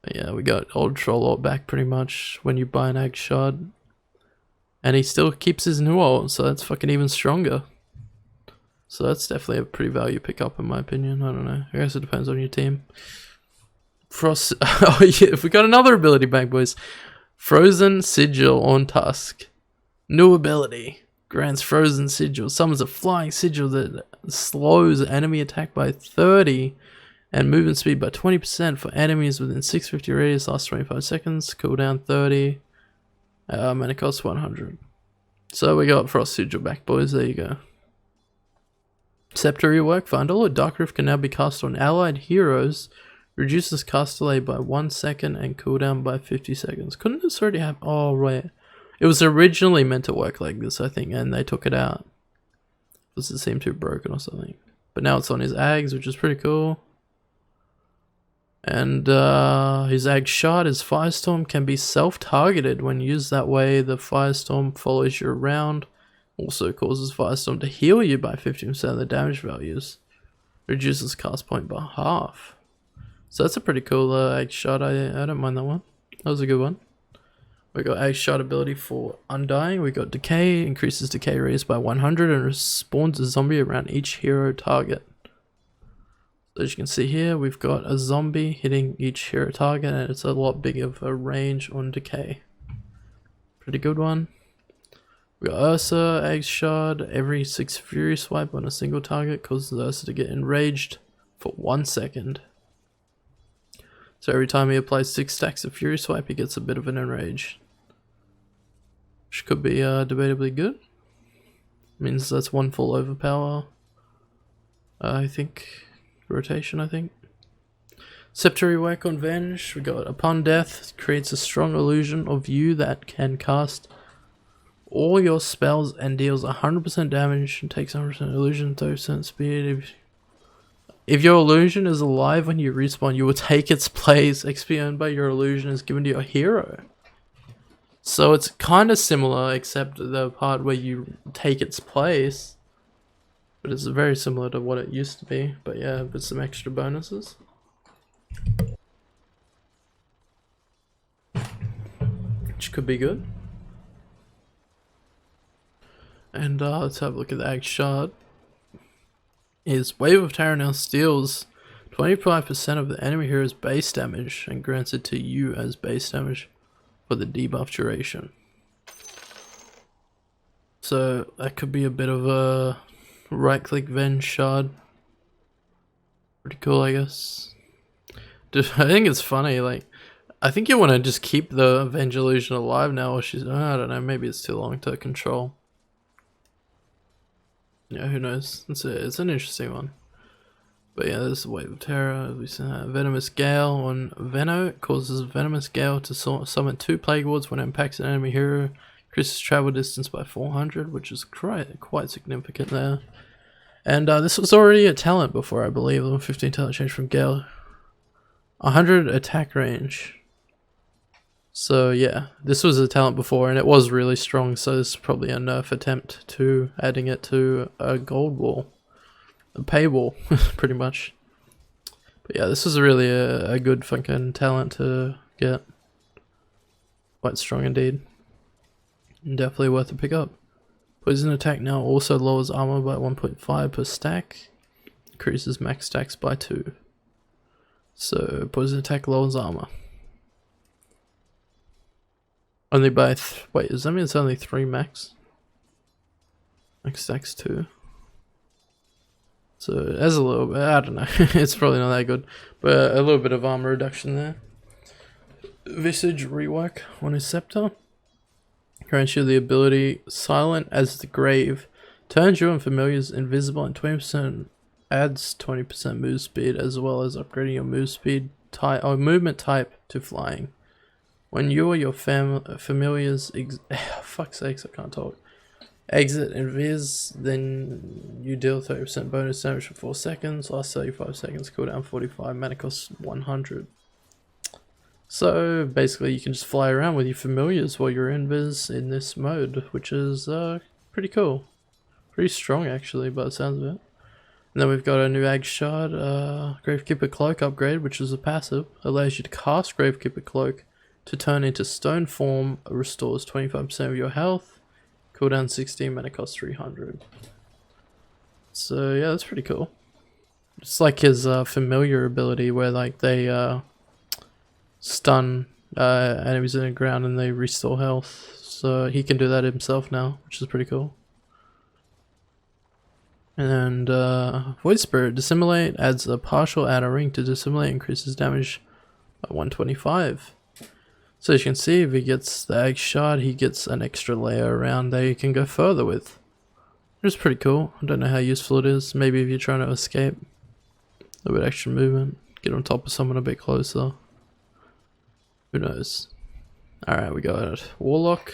But yeah, we got old Troll Ult back pretty much when you buy an Egg Shard. And he still keeps his new ult, so that's fucking even stronger. So that's definitely a pretty value pickup in my opinion. I don't know. I guess it depends on your team. Frost. Oh yeah, we got another ability back, boys. Frozen Sigil on Tusk. New ability. Grants Frozen Sigil. Summons a flying sigil that slows enemy attack by 30 and movement speed by 20% for enemies within 650 radius. Lasts 25 seconds. Cooldown 30. And it costs 100. So we got Frost Sigil back, boys. There you go. Scepter rework. Find all of Dark Rift can now be cast on allied heroes. Reduces cast delay by 1 second and cooldown by 50 seconds. Couldn't this already have? Oh, right. It was originally meant to work like this, I think, and they took it out. Because it seemed too broken or something. But now it's on his Ags, which is pretty cool. And his Ag Shard, his Firestorm, can be self-targeted. When used that way, the Firestorm follows you around. Also causes Firestorm to heal you by 15% of the damage values. Reduces cast point by half. So that's a pretty cool Egg Shot. I don't mind that one. That was a good one. We got Egg Shot ability for Undying. We got Decay. Increases Decay radius by 100 and spawns a zombie around each hero target. So as you can see here, we've got a zombie hitting each hero target and it's a lot bigger of a range on Decay. Pretty good one. We got Ursa, Egg Shard. Every 6 Fury Swipe on a single target causes Ursa to get enraged for 1 second. So every time he applies 6 stacks of Fury Swipe, he gets a bit of an enrage. which could be debatably good. Means that's one full overpower. I think rotation. I think. Scepter work on Venge. We got upon death creates a strong illusion of you that can cast all your spells and deals 100% damage and takes 100% illusion, 30% speed. If your illusion is alive when you respawn, you will take its place. XP earned by your illusion is given to your hero. So it's kind of similar, except the part where you take its place. But it's very similar to what it used to be. But yeah, with some extra bonuses. Which could be good. And let's have a look at the Ag Shard. Is Wave of Terror now steals 25% of the enemy hero's base damage and grants it to you as base damage for the debuff duration. So that could be a bit of a right click Venge Shard. Pretty cool, I guess. I think it's funny, like, I think you want to just keep the Venge illusion alive now, or she's, I don't know, maybe it's too long to control. Yeah, who knows? It's an interesting one. But yeah, this is Wave of Terror. We see Venomous Gale on Veno. It causes Venomous Gale to summon 2 Plague Wards when it impacts an enemy hero. Increases travel distance by 400, which is quite significant there. And this was already a talent before, I believe. Level 15 talent change from Gale. 100 attack range. So yeah, this was a talent before and it was really strong, so this is probably a nerf attempt to adding it to a gold wall. A pay wall, pretty much. But yeah, this is really a good fucking talent to get. Quite strong indeed. And definitely worth a pick up. Poison attack now also lowers armor by 1.5 per stack. Increases max stacks by 2. So poison attack lowers armor. Only by wait, does that mean it's only 3 max? Max stacks 2. So it has a little bit, I don't know, it's probably not that good. But a little bit of armor reduction there. Visage rework on his scepter. Grants you the ability Silent as the Grave. Turns you and familiars invisible and 20% adds 20% move speed, as well as upgrading your move speed type or movement type to flying. When you or your familiars fuck's sakes, I can't talk. Exit invis, then you deal 30% bonus damage for 4 seconds, last 35 seconds, cooldown 45, mana cost 100. So basically you can just fly around with your familiars while you're invis in this mode, which is pretty cool. Pretty strong actually by the sounds of it. And then we've got a new Ag Shard, Gravekeeper Cloak upgrade, which is a passive. Allows you to cast Gravekeeper Cloak to turn into stone form, restores 25% of your health, cooldown 16, mana cost 300. So yeah, that's pretty cool. It's like his familiar ability where like they stun enemies in the ground and they restore health. So he can do that himself now, which is pretty cool. And Void Spirit Dissimulate adds a partial outer ring to Dissimulate, increases damage by 125. So as you can see, if he gets the Ag Shard, he gets an extra layer around that he can go further with. Which is pretty cool. I don't know how useful it is. Maybe if you're trying to escape, a little bit extra movement, get on top of someone a bit closer. Who knows? Alright, we got Warlock.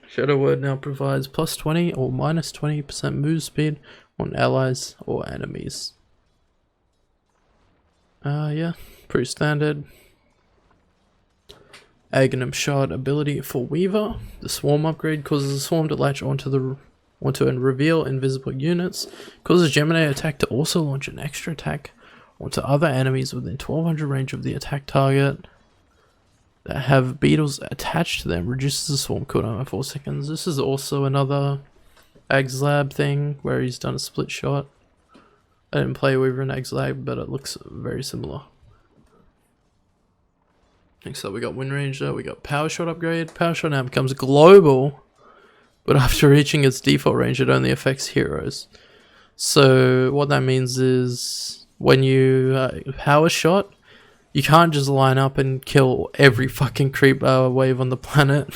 Shadow Word now provides plus 20 or minus 20% move speed on allies or enemies. Yeah, pretty standard. Aghanim Shard ability for Weaver. The Swarm upgrade causes a swarm to latch onto and reveal invisible units. Causes Gemini attack to also launch an extra attack onto other enemies within 1200 range of the attack target that have beetles attached to them. Reduces the swarm cooldown by 4 seconds. This is also another Ag's Lab thing where he's done a split shot. I didn't play Weaver in Ag's Lab, but it looks very similar. Next up we got Wind Ranger, we got Power Shot upgrade. Power Shot now becomes global, but after reaching its default range it only affects heroes. So what that means is when you Power Shot, you can't just line up and kill every fucking creep wave on the planet.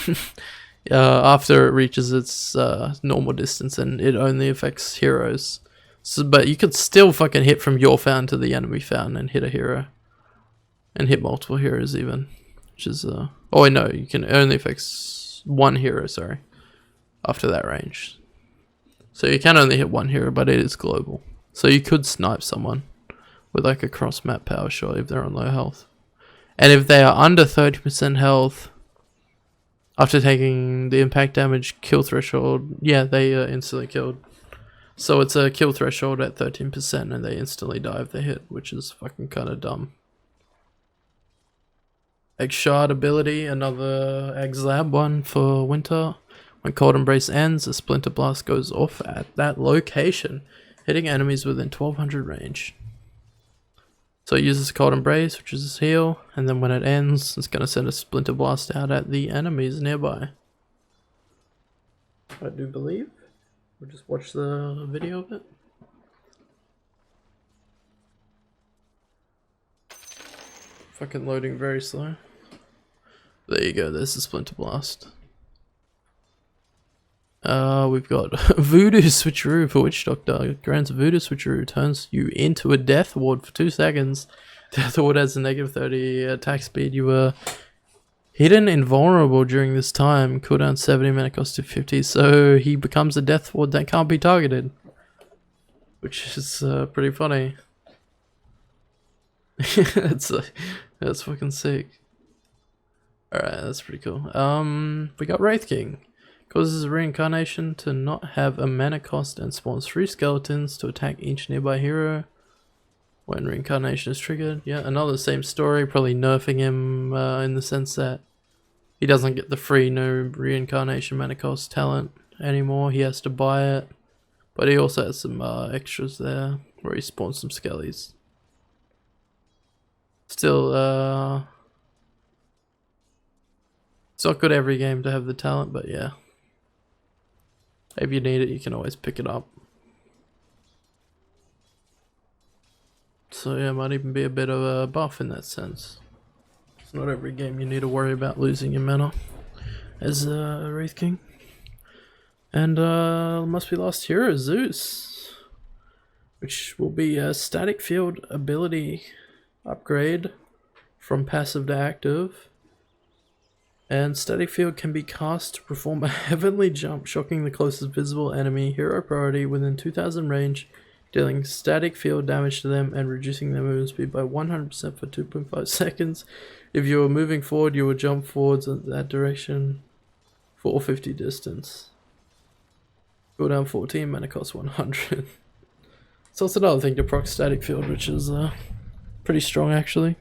after it reaches its normal distance, and it only affects heroes. So, but you could still fucking hit from your fountain to the enemy fountain and hit a hero. And hit multiple heroes even. Which is, oh no, you can only affect one hero, sorry. After that range. So you can only hit one hero, but it is global. So you could snipe someone with like a cross map power shot if they're on low health. And if they are under 30% health, after taking the impact damage kill threshold, yeah, they are instantly killed. So it's a kill threshold at 13% and they instantly die if they hit, which is fucking kind of dumb. Egg Shard ability, another Egg's Lab one for winter. When Cold Embrace ends, a Splinter Blast goes off at that location, hitting enemies within 1200 range. So it uses Cold Embrace, which is his heal, and then when it ends, it's going to send a Splinter Blast out at the enemies nearby. I do believe. We'll just watch the video of it. Fucking loading very slow. There you go, there's the Splinter Blast. We've got Voodoo Switcheroo for Witch Doctor. Grants Voodoo Switcheroo, turns you into a Death Ward for 2 seconds. Death Ward has a negative 30 attack speed. You were hidden invulnerable during this time. Cooldown 70, mana cost 250. So he becomes a Death Ward that can't be targeted. Which is pretty funny. That's fucking sick. Alright, that's pretty cool. We got Wraith King. Causes a reincarnation to not have a mana cost and spawns 3 skeletons to attack each nearby hero when reincarnation is triggered. Yeah, another same story, probably nerfing him in the sense that he doesn't get the free no reincarnation mana cost talent anymore. He has to buy it. But he also has some extras there where he spawns some skellies. Still, it's not good every game to have the talent, but yeah. If you need it, you can always pick it up. So yeah, might even be a bit of a buff in that sense. It's not every game you need to worry about losing your mana as a Wraith King. And must be last hero, Zeus, which will be a static field ability upgrade from passive to active. And static field can be cast to perform a heavenly jump, shocking the closest visible enemy hero priority within 2000 range, dealing static field damage to them and reducing their movement speed by 100% for 2.5 seconds. If you are moving forward, you will jump forwards in that direction for 50 distance. Cooldown 14, mana cost 100. So that's another thing to proc static field, which is pretty strong actually.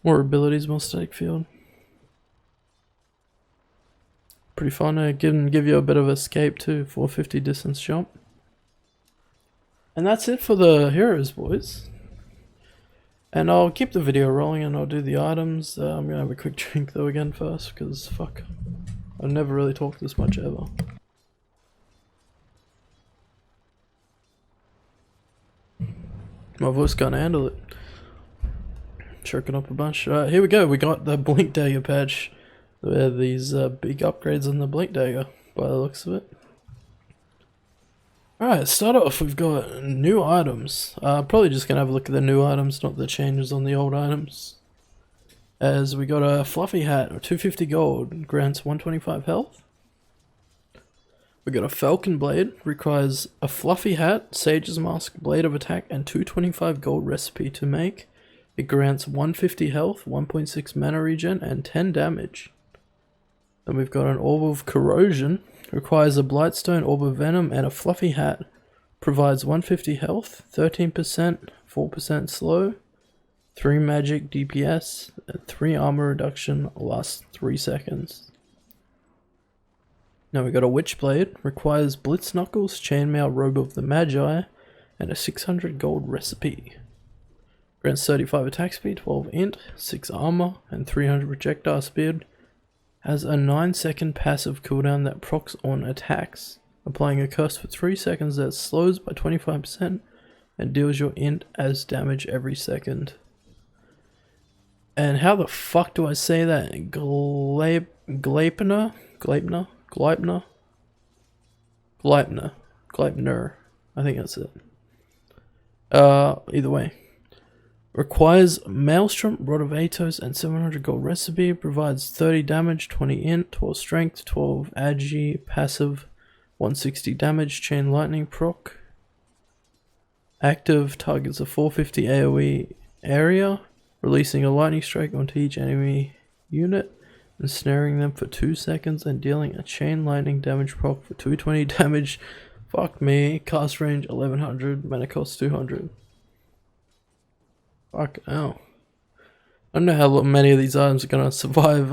More abilities, more static field. Pretty fun. Can give you a bit of escape too for 50 distance jump. And that's it for the heroes, boys. And I'll keep the video rolling and I'll do the items. I'm gonna have a quick drink though again first, because fuck, I've never really talked this much ever. My voice can't handle it. Choking up a bunch. Alright, here we go. We got the Blink Dagger patch. There are these big upgrades on the Blink Dagger, by the looks of it. Alright, start off, we've got new items. Probably just gonna have a look at the new items, not the changes on the old items. As we got a Fluffy Hat, 250 gold, grants 125 health. We got a Falcon Blade, requires a Fluffy Hat, Sage's Mask, Blade of Attack, and 225 gold recipe to make. It grants 150 health, 1.6 mana regen, and 10 damage. Then we've got an Orb of Corrosion, requires a Blightstone, Orb of Venom, and a Fluffy Hat. Provides 150 health, 13%, 4% slow, 3 magic DPS, and 3 armor reduction, lasts 3 seconds. Now we got a Witchblade, requires Blitz Knuckles, Chainmail, Robe of the Magi, and a 600 gold recipe. Grants 35 attack speed, 12 int, 6 armor, and 300 projectile speed. Has a 9-second passive cooldown that procs on attacks, applying a curse for 3 seconds that slows by 25% and deals your int as damage every second. And how the fuck do I say that? Gleipnir? Gleipner. I think that's it. Either way. Requires Maelstrom, Rod of Atos, and 700 gold recipe. Provides 30 damage, 20 int, 12 strength, 12 agi, passive, 160 damage, chain lightning proc. Active targets a 450 AoE area, releasing a lightning strike onto each enemy unit, ensnaring them for 2 seconds, and dealing a chain lightning damage proc for 220 damage. Fuck me. Cast range 1100, mana cost 200. Fuck hell. I don't know how many of these items are gonna survive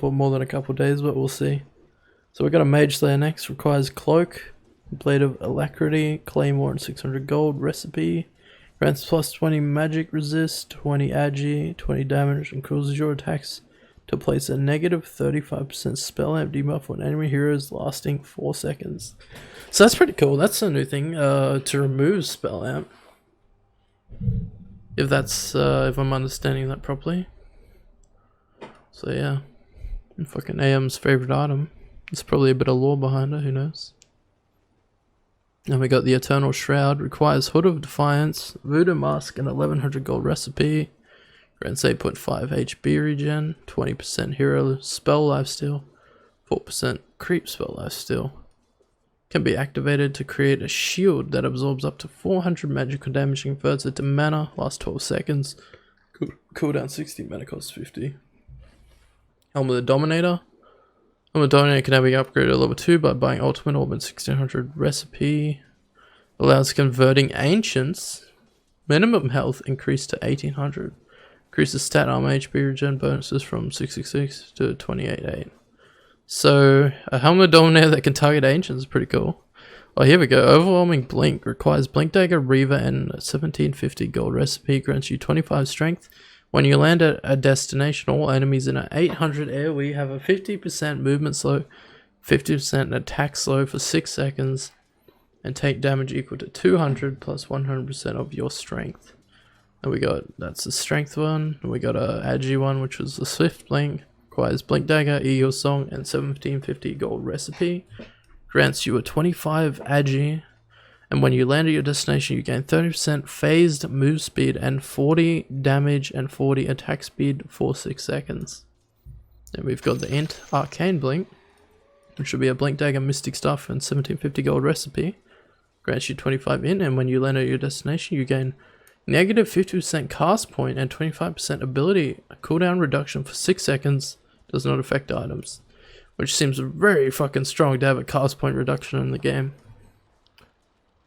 more than a couple days, but we'll see. So we got a Mage Slayer next. Requires Cloak, Blade of Alacrity, Claymore, and 600 gold recipe. Grants plus 20 magic resist, 20 agi, 20 damage, and causes your attacks to place a negative 35% spell amp debuff on enemy heroes lasting 4 seconds. So that's pretty cool. That's a new thing to remove spell amp. If that's if I'm understanding that properly. So yeah, fucking AM's favorite item. There's probably a bit of lore behind it. Who knows? Then we got the Eternal Shroud. Requires Hood of Defiance, Voodoo Mask, and 1100 gold recipe. Grants 8.5 HP regen, 20% hero spell lifesteal, 4% creep spell lifesteal. Can be activated to create a shield that absorbs up to 400 magical damage and converts it to mana, lasts 12 seconds. Cooldown 60, mana cost 50. Helmet of the Dominator. Helmet of the Dominator can now be upgraded to level 2 by buying Ultimate Orb and 1600 recipe. Allows converting Ancients. Minimum health increased to 1800. Increases stat armor HP regen bonuses from 666 to 288. So, a Helmet Dominator that can target Ancients is pretty cool. Oh, here we go. Overwhelming Blink. Requires Blink Dagger, Reaver, and 1750 gold recipe. Grants you 25 strength. When you land at a destination, all enemies in an 800 AoE have a 50% movement slow, 50% attack slow for 6 seconds, and take damage equal to 200 plus 100% of your strength. And we got, that's the strength one. And we got a agi one, which was the Swift Blink. Requires Blink Dagger, Eagle Song, and 1750 gold recipe. Grants you a 25 agi, and when you land at your destination, you gain 30% phased move speed and 40 damage and 40 attack speed for 6 seconds. Then we've got the Int Arcane Blink, which should be a Blink Dagger, Mystic Stuff, and 1750 gold recipe. Grants you 25 int, and when you land at your destination, you gain negative 50% cast point and 25% ability cooldown reduction for 6 seconds. Does not affect items, which seems very fucking strong to have a cast point reduction in the game.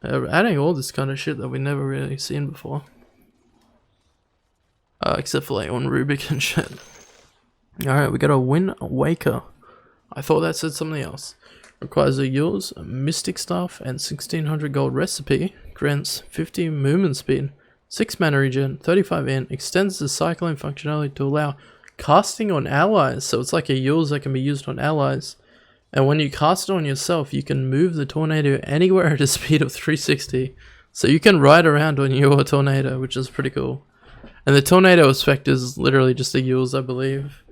Adding all this kind of shit that we never really seen before, except for like on Rubik and shit. Alright, we got a Wind Waker. I thought that said something else. Requires a Yule's, a Mystic Staff, and 1600 gold recipe. Grants 50 movement speed, 6 mana regen, 35 int. Extends the cycling functionality to allow casting on allies, so it's like a Yule's that can be used on allies, and when you cast it on yourself, you can move the tornado anywhere at a speed of 360, so you can ride around on your tornado, which is pretty cool. And the tornado effect is literally just a Yule's, I believe.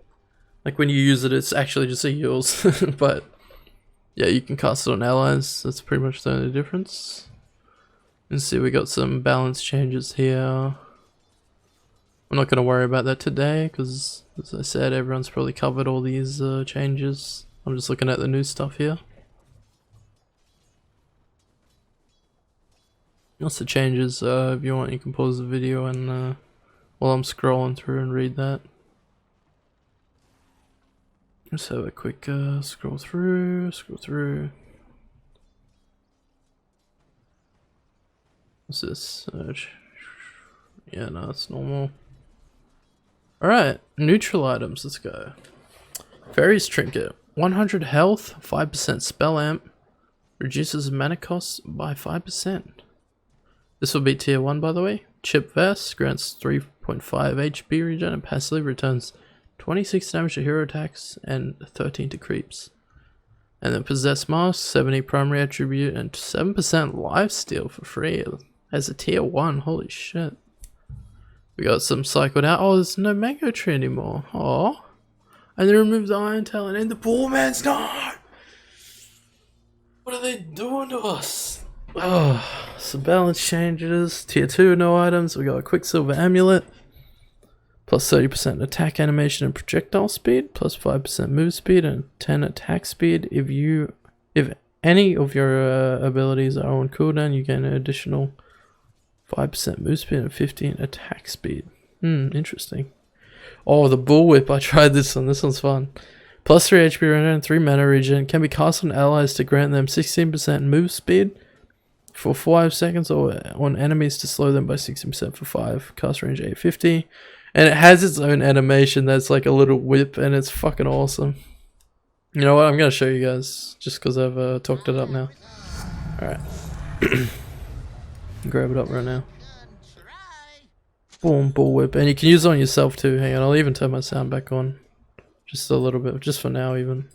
Like when you use it, it's actually just a Yule's. But yeah, you can cast it on allies. That's pretty much the only difference. And see, we got some balance changes here. I'm not going to worry about that today because, as I said, everyone's probably covered all these changes. I'm just looking at the new stuff here. Lots of changes. If you want, you can pause the video and while I'm scrolling through and read that. Let's have a quick scroll through. What's this? Yeah, no, it's normal. Alright, neutral items, let's go. Fairy's Trinket. 100 health, 5% spell amp. Reduces mana costs by 5%. This will be tier 1, by the way. Chip Vest grants 3.5 HP regen and passively returns 26 damage to hero attacks and 13 to creeps. And then Possess Mask, 70 primary attribute and 7% lifesteal for free as a tier 1. Holy shit. We got some cycled out. Oh, there's no mango tree anymore. Oh. And they removed the Iron Talon and the Poor Man's not. What are they doing to us? Oh, some balance changes. Tier 2, no items. We got a Quicksilver Amulet. Plus 30% attack animation and projectile speed. Plus 5% move speed and 10 attack speed. If any of your abilities are on cooldown, you gain an additional 5% move speed and 15 attack speed. Interesting. Oh, the Bullwhip. I tried this one. This one's fun. Plus 3 HP render and 3 mana regen. Can be cast on allies to grant them 16% move speed for 5 seconds, or on enemies to slow them by 16% for 5. Cast range 850. And it has its own animation that's like a little whip, and it's fucking awesome. You know what? I'm going to show you guys just because I've talked it up now. Alright. Grab it up right now. Boom, Bullwhip. And you can use it on yourself too. Hang on, I'll even turn my sound back on. Just a little bit, just for now even.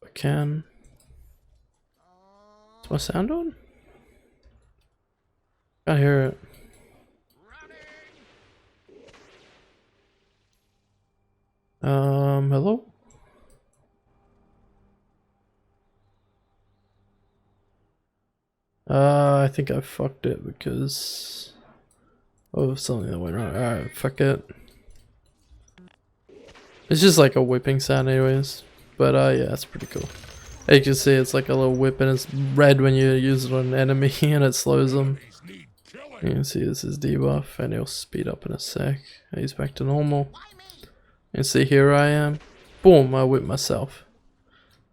I can. Is my sound on? Can't hear it. Hello? I think I fucked it because of something that went wrong. Alright, fuck it. It's just like a whipping sound anyways. But yeah, that's pretty cool. As you can see, it's like a little whip and it's red when you use it on an enemy and it slows them. You can see this is debuff and it'll speed up in a sec. He's back to normal. You can see here I am. Boom, I whip myself.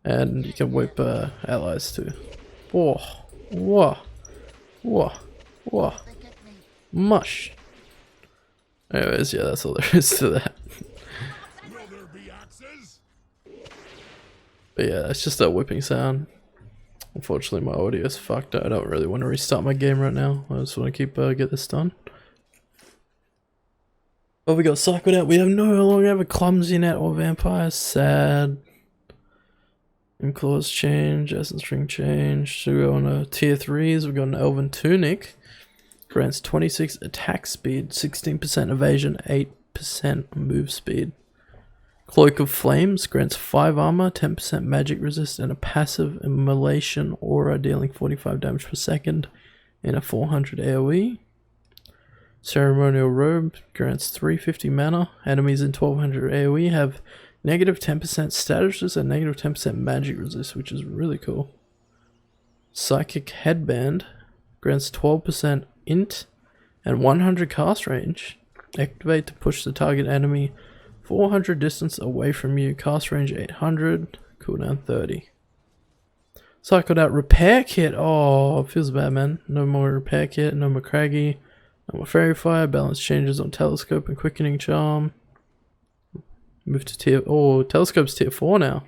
And you can whip allies too. Whoa, whoa, whoa, whoa. Mush. Anyways, yeah, that's all there is to that. But yeah, it's just that whipping sound. Unfortunately, my audio is fucked. I don't really want to restart my game right now. I just want to keep get this done. Oh, we got cycled out. We have no longer have a clumsy net or vampire. Sad. Claws change. Essence string change. So we go on a tier 3s. We got an Elven Tunic. Grants 26 attack speed, 16% evasion, 8% move speed. Cloak of Flames grants 5 armor, 10% magic resist, and a passive immolation aura dealing 45 damage per second in a 400 AoE. Ceremonial Robe grants 350 mana. Enemies in 1200 AoE have negative 10% status resist and negative 10% magic resist, which is really cool. Psychic Headband grants 12% int and 100 cast range. Activate to push the target enemy 400 distance away from you. Cast range 800. Cooldown 30. Cycled out Repair Kit. Oh, feels bad, man. No more Repair Kit. No more Craggy. No more Fairy Fire. Balance changes on Telescope and Quickening Charm. Move to tier... Oh, Telescope's tier 4 now.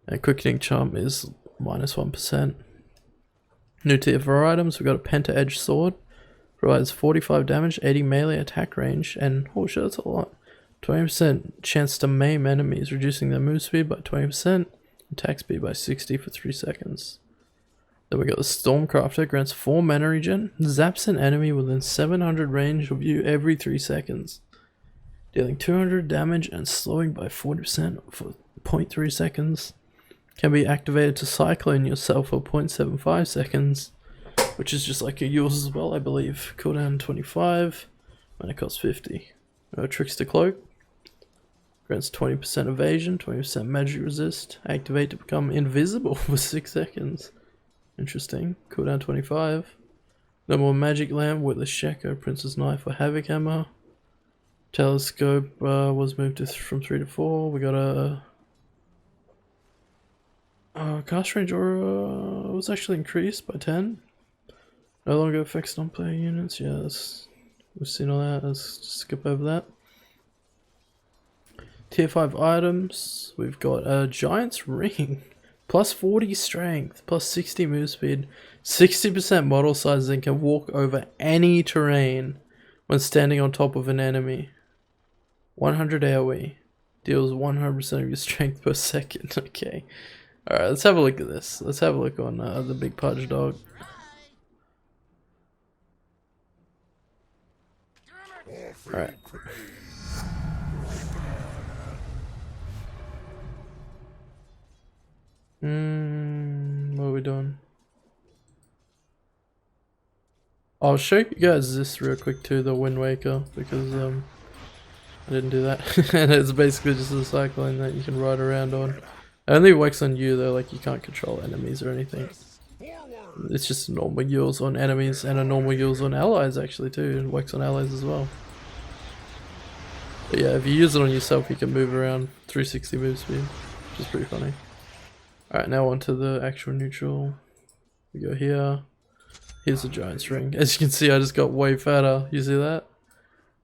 And Quickening Charm is minus 1%. New tier 4 items. We've got a Penta Edge Sword. Provides 45 damage, 80 melee attack range, and oh shit, that's a lot. 20% chance to maim enemies, reducing their move speed by 20%, attack speed by 60 for 3 seconds. Then we got the Stormcrafter, grants 4 mana regen, zaps an enemy within 700 range of you every 3 seconds, dealing 200 damage and slowing by 40% for 0.3 seconds. Can be activated to Cyclone yourself for 0.75 seconds, which is just like a yours as well, I believe. Cooldown 25, and it costs 50. Trickster Cloak grants 20% evasion, 20% magic resist. Activate to become invisible for 6 seconds. Interesting. Cooldown 25. No more Magic Lamp with the Sheko, Prince's Knife, or Havoc Hammer. Telescope was moved to from 3 to 4. We got a cast range aura was actually increased by 10. No longer affects non-player units. Yeah, we've seen all that. Let's just skip over that. Tier 5 items. We've got a Giant's Ring. Plus 40 strength. Plus 60 move speed. 60% model size and can walk over any terrain when standing on top of an enemy. 100 AoE. Deals 100% of your strength per second. Okay. Alright, let's have a look at this. Let's have a look on the Big Pudge Dog. Alright. we doing? I'll show you guys this real quick too, the Wind Waker, because I didn't do that. And it's basically just a cyclone that you can ride around on. It only works on you though, like you can't control enemies or anything. It's just normal use on enemies and a normal use on allies actually too. It works on allies as well. But yeah, if you use it on yourself you can move around 360 move speed, which is pretty funny. Alright, now on to the actual neutral. We go here. Here's the giant's ring. As you can see, I just got way fatter. You see that?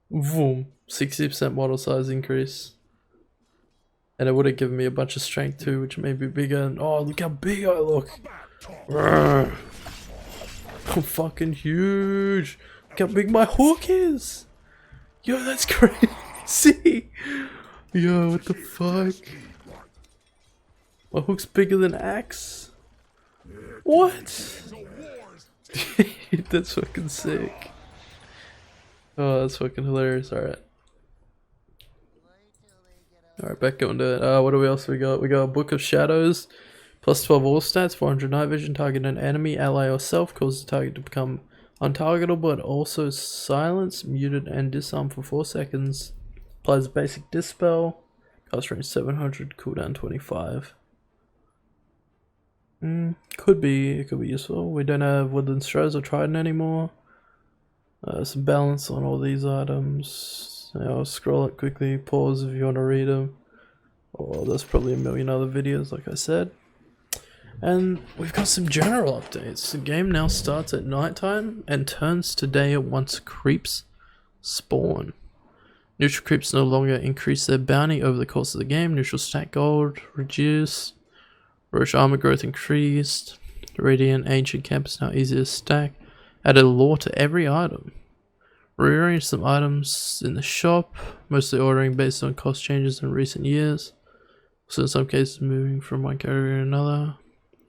Boom. 60% model size increase. And it would have given me a bunch of strength too, which made me bigger. And oh, look how big I look. I'm fucking huge. Look how big my hook is. Yo, that's crazy. Yo, what the fuck? My hook's bigger than Axe. What? That's fucking sick. Oh, that's fucking hilarious. Alright. Alright, back on to it. What do we else we got? We got a Book of Shadows. Plus 12 all stats, 400 night vision, target an enemy, ally or self, causes the target to become untargetable but also silenced, muted and disarmed for 4 seconds. Applies basic dispel. Cast range 700, cooldown 25. It could be useful. We don't have Woodland Straws or Trident anymore. Some balance on all these items. I'll scroll it quickly, pause if you want to read them. Or there's probably a million other videos like I said. And we've got some general updates. The game now starts at nighttime and turns to day once creeps spawn. Neutral creeps no longer increase their bounty over the course of the game. Neutral stack gold reduced. Roche armor growth increased. Radiant Ancient Camp is now easier to stack. Added lore to every item. Rearranged some items in the shop, mostly ordering based on cost changes in recent years. So in some cases moving from one category to another.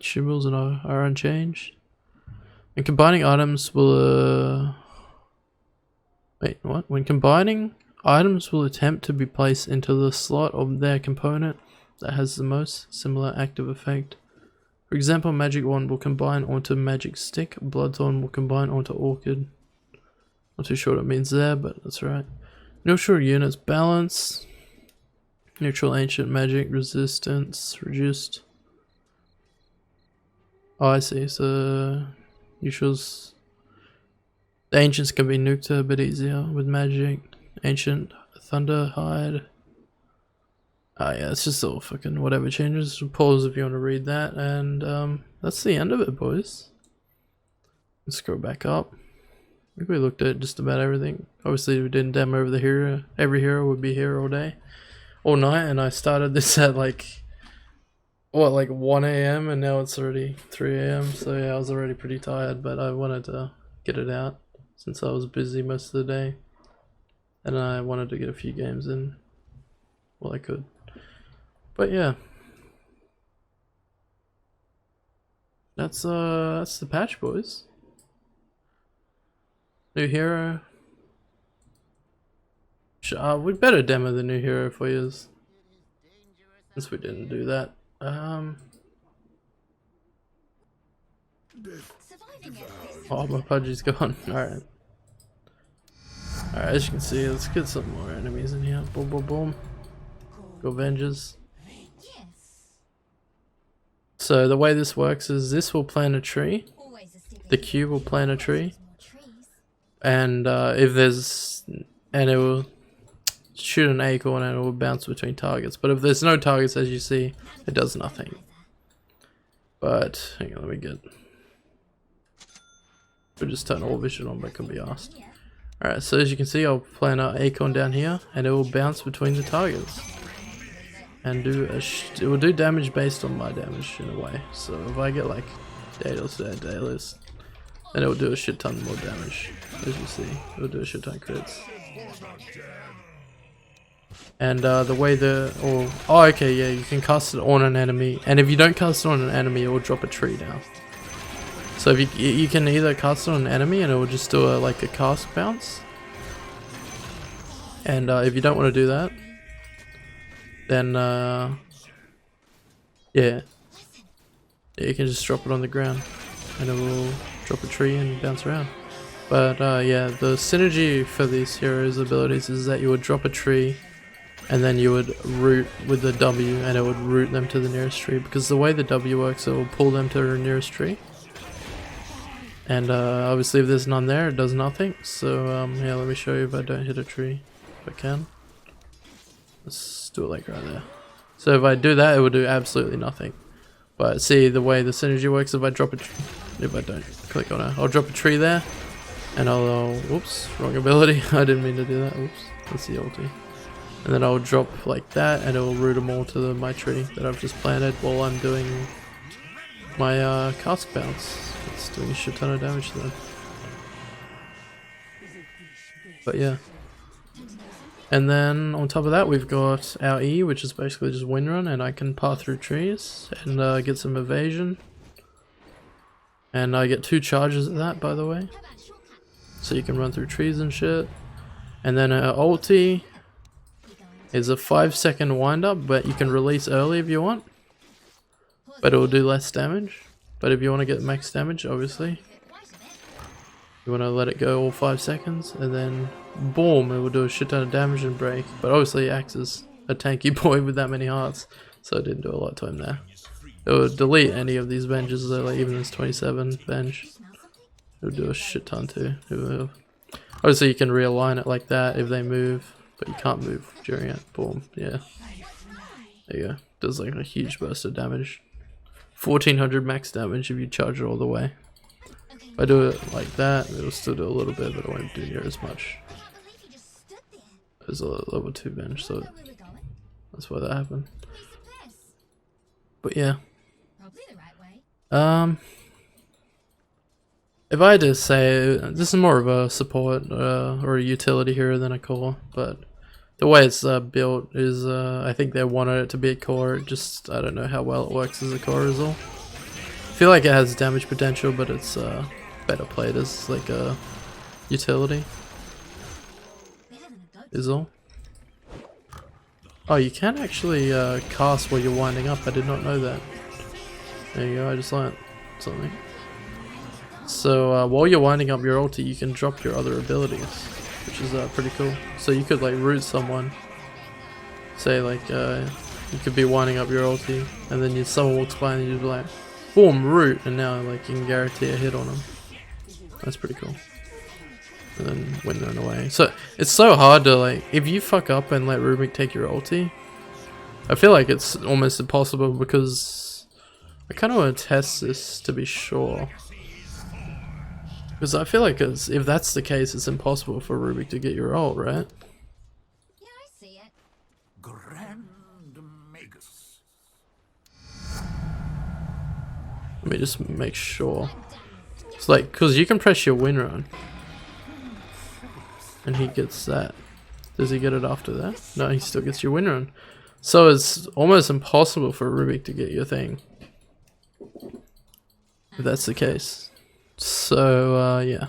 Shimmels are unchanged. And combining items will wait, what? When combining, items will attempt to be placed into the slot of their component that has the most similar active effect. For example, Magic Wand will combine onto Magic Stick, Bloodthorn will combine onto Orchid. Not too sure what it means there, but that's right. Neutral units balance. Neutral ancient magic resistance reduced. Oh, I see. So neutrals. The ancients can be nuked a bit easier with magic. Ancient thunder hide. Yeah, it's just all fucking whatever changes. Pause if you want to read that, and that's the end of it, boys. Let's scroll back up. I think we looked at just about everything. Obviously, we didn't demo over the hero. Every hero would be here all day, all night, and I started this at like 1 AM, and now it's already 3 AM. So yeah, I was already pretty tired, but I wanted to get it out since I was busy most of the day, and I wanted to get a few games in while I could. But yeah, that's the patch, boys. New hero. We'd better demo the new hero for you, since we didn't do that. Oh, my Pudgy's gone. Alright. Alright, as you can see, let's get some more enemies in here. Boom, boom, boom. Go Avengers. So the way this works is this will plant a tree. The cube will plant a tree. And if there's... and it will shoot an acorn and it will bounce between targets. But if there's no targets, as you see, it does nothing. But, hang on, let me get... we'll just turn all vision on, but can be asked. Alright, so as you can see, I'll plant an acorn down here, and it will bounce between the targets. And do it will do damage based on my damage in a way. So if I get like dayless, then it will do a shit ton more damage. As you see, it will do a shit ton crits. And the way okay, yeah, you can cast it on an enemy, and if you don't cast it on an enemy, it will drop a tree down. So if you can either cast it on an enemy and it will just do a cast bounce, and if you don't want to do that, then yeah, Yeah, you can just drop it on the ground and it will drop a tree and bounce around. But yeah, the synergy for these heroes' abilities is that you would drop a tree and then you would root with the W and it would root them to the nearest tree, because the way the W works, it will pull them to the nearest tree. And obviously if there's none there, it does nothing. So yeah, let me show you if I don't hit a tree, if I can. Let's do it like right there. So if I do that, it will do absolutely nothing. But see the way the synergy works, if I drop a tree, if I don't click on it, I'll drop a tree there and I'll whoops, wrong ability. I didn't mean to do that. Oops, that's the ulti. And then I'll drop like that and it will root them all to my tree that I've just planted while I'm doing my cask bounce. It's doing a shit ton of damage to them. But yeah. And then on top of that we've got our E, which is basically just wind run, and I can pass through trees and get some evasion. And I get 2 charges of that, by the way. So you can run through trees and shit. And then our ulti is a 5-second wind up, but you can release early if you want. But it will do less damage. But if you want to get max damage, obviously, you want to let it go all 5 seconds, and then boom, it will do a shit ton of damage and break. But obviously it acts as a tanky boy with that many hearts, so it didn't do a lot to him there. It would delete any of these benches though, like even this 27 bench. It would do a shit ton too. Obviously you can realign it like that if they move, but you can't move during it. Boom, yeah. There you go. Does like a huge burst of damage. 1400 max damage if you charge it all the way. If I do it like that, it'll still do a little bit, but it won't do near as much. There's a level 2 bench, so that's why that happened. But yeah. If I had to say, this is more of a support or a utility hero than a core, but the way it's built is, I think they wanted it to be a core. Just, I don't know how well it works as a core is all. I feel like it has damage potential, but it's better played as like a utility is all. Oh, you can actually cast while you're winding up. I did not know that. There you go, I just learned something. So while you're winding up your ulti, you can drop your other abilities, which is pretty cool. So you could like root someone. Say like you could be winding up your ulti, and then someone walks by and you'd be like, boom, root, and now like you can guarantee a hit on them. That's pretty cool. And then wind run away. So it's so hard to like, if you fuck up and let Rubik take your ulti, I feel like it's almost impossible, because I kind of want to test this to be sure. Because I feel like if that's the case, it's impossible for Rubik to get your ult, right? Yeah, I see it. Grand Magus. Let me just make sure. It's like, because you can press your win run. And he gets that. Does he get it after that? No, he still gets your win run. So it's almost impossible for Rubik to get your thing. If that's the case. So yeah.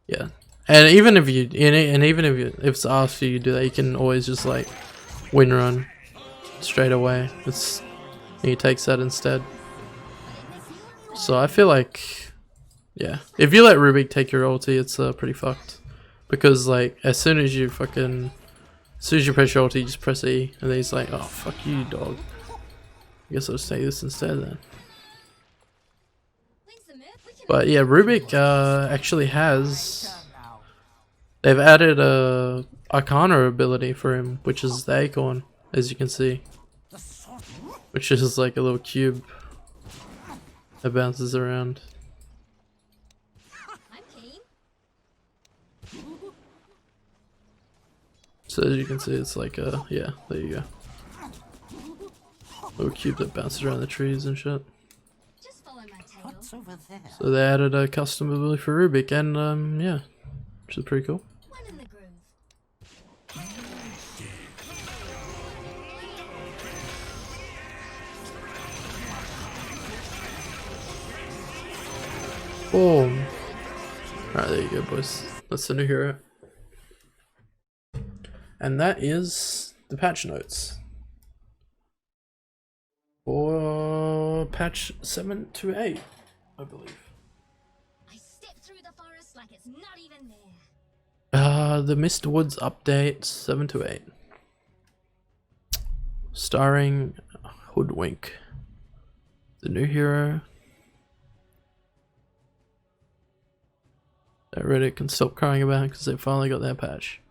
Yeah. And even if you if it's asked you to do that, you can always just like win run straight away. He takes that instead. So I feel like, yeah, if you let Rubik take your ulti, it's pretty fucked. Because like as soon as you press your ulti, you just press E, and then he's like, oh fuck you, dog. I guess I'll just take this instead then. But yeah, Rubik actually has, they've added a Arcana ability for him, which is the Acorn, as you can see, which is like a little cube that bounces around. So as you can see, it's like a, yeah, there you go, little cube that bounces around the trees and shit. So they added a custom ability for Rubik, and yeah, which is pretty cool. Boom. Alright, there you go, boys. That's the new hero. And that is the patch notes for patch 728, I believe. I step through the forest like it's not even there. The Mistwoods update 728. Starring Hoodwink, the new hero. That Reddit can stop crying about because they finally got their patch.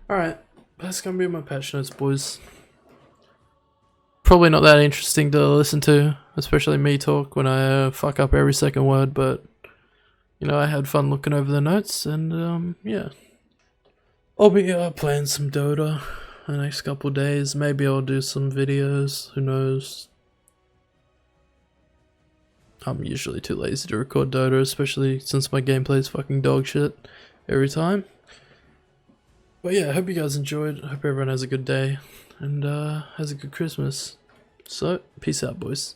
Alright, that's gonna be my patch notes, boys. Probably not that interesting to listen to, especially me talk when I fuck up every second word, but you know, I had fun looking over the notes, and yeah. I'll be playing some DotA the next couple days. Maybe I'll do some videos, who knows. I'm usually too lazy to record DotA, especially since my gameplay is fucking dog shit every time. But yeah, I hope you guys enjoyed. I hope everyone has a good day and has a good Christmas. So, peace out, boys.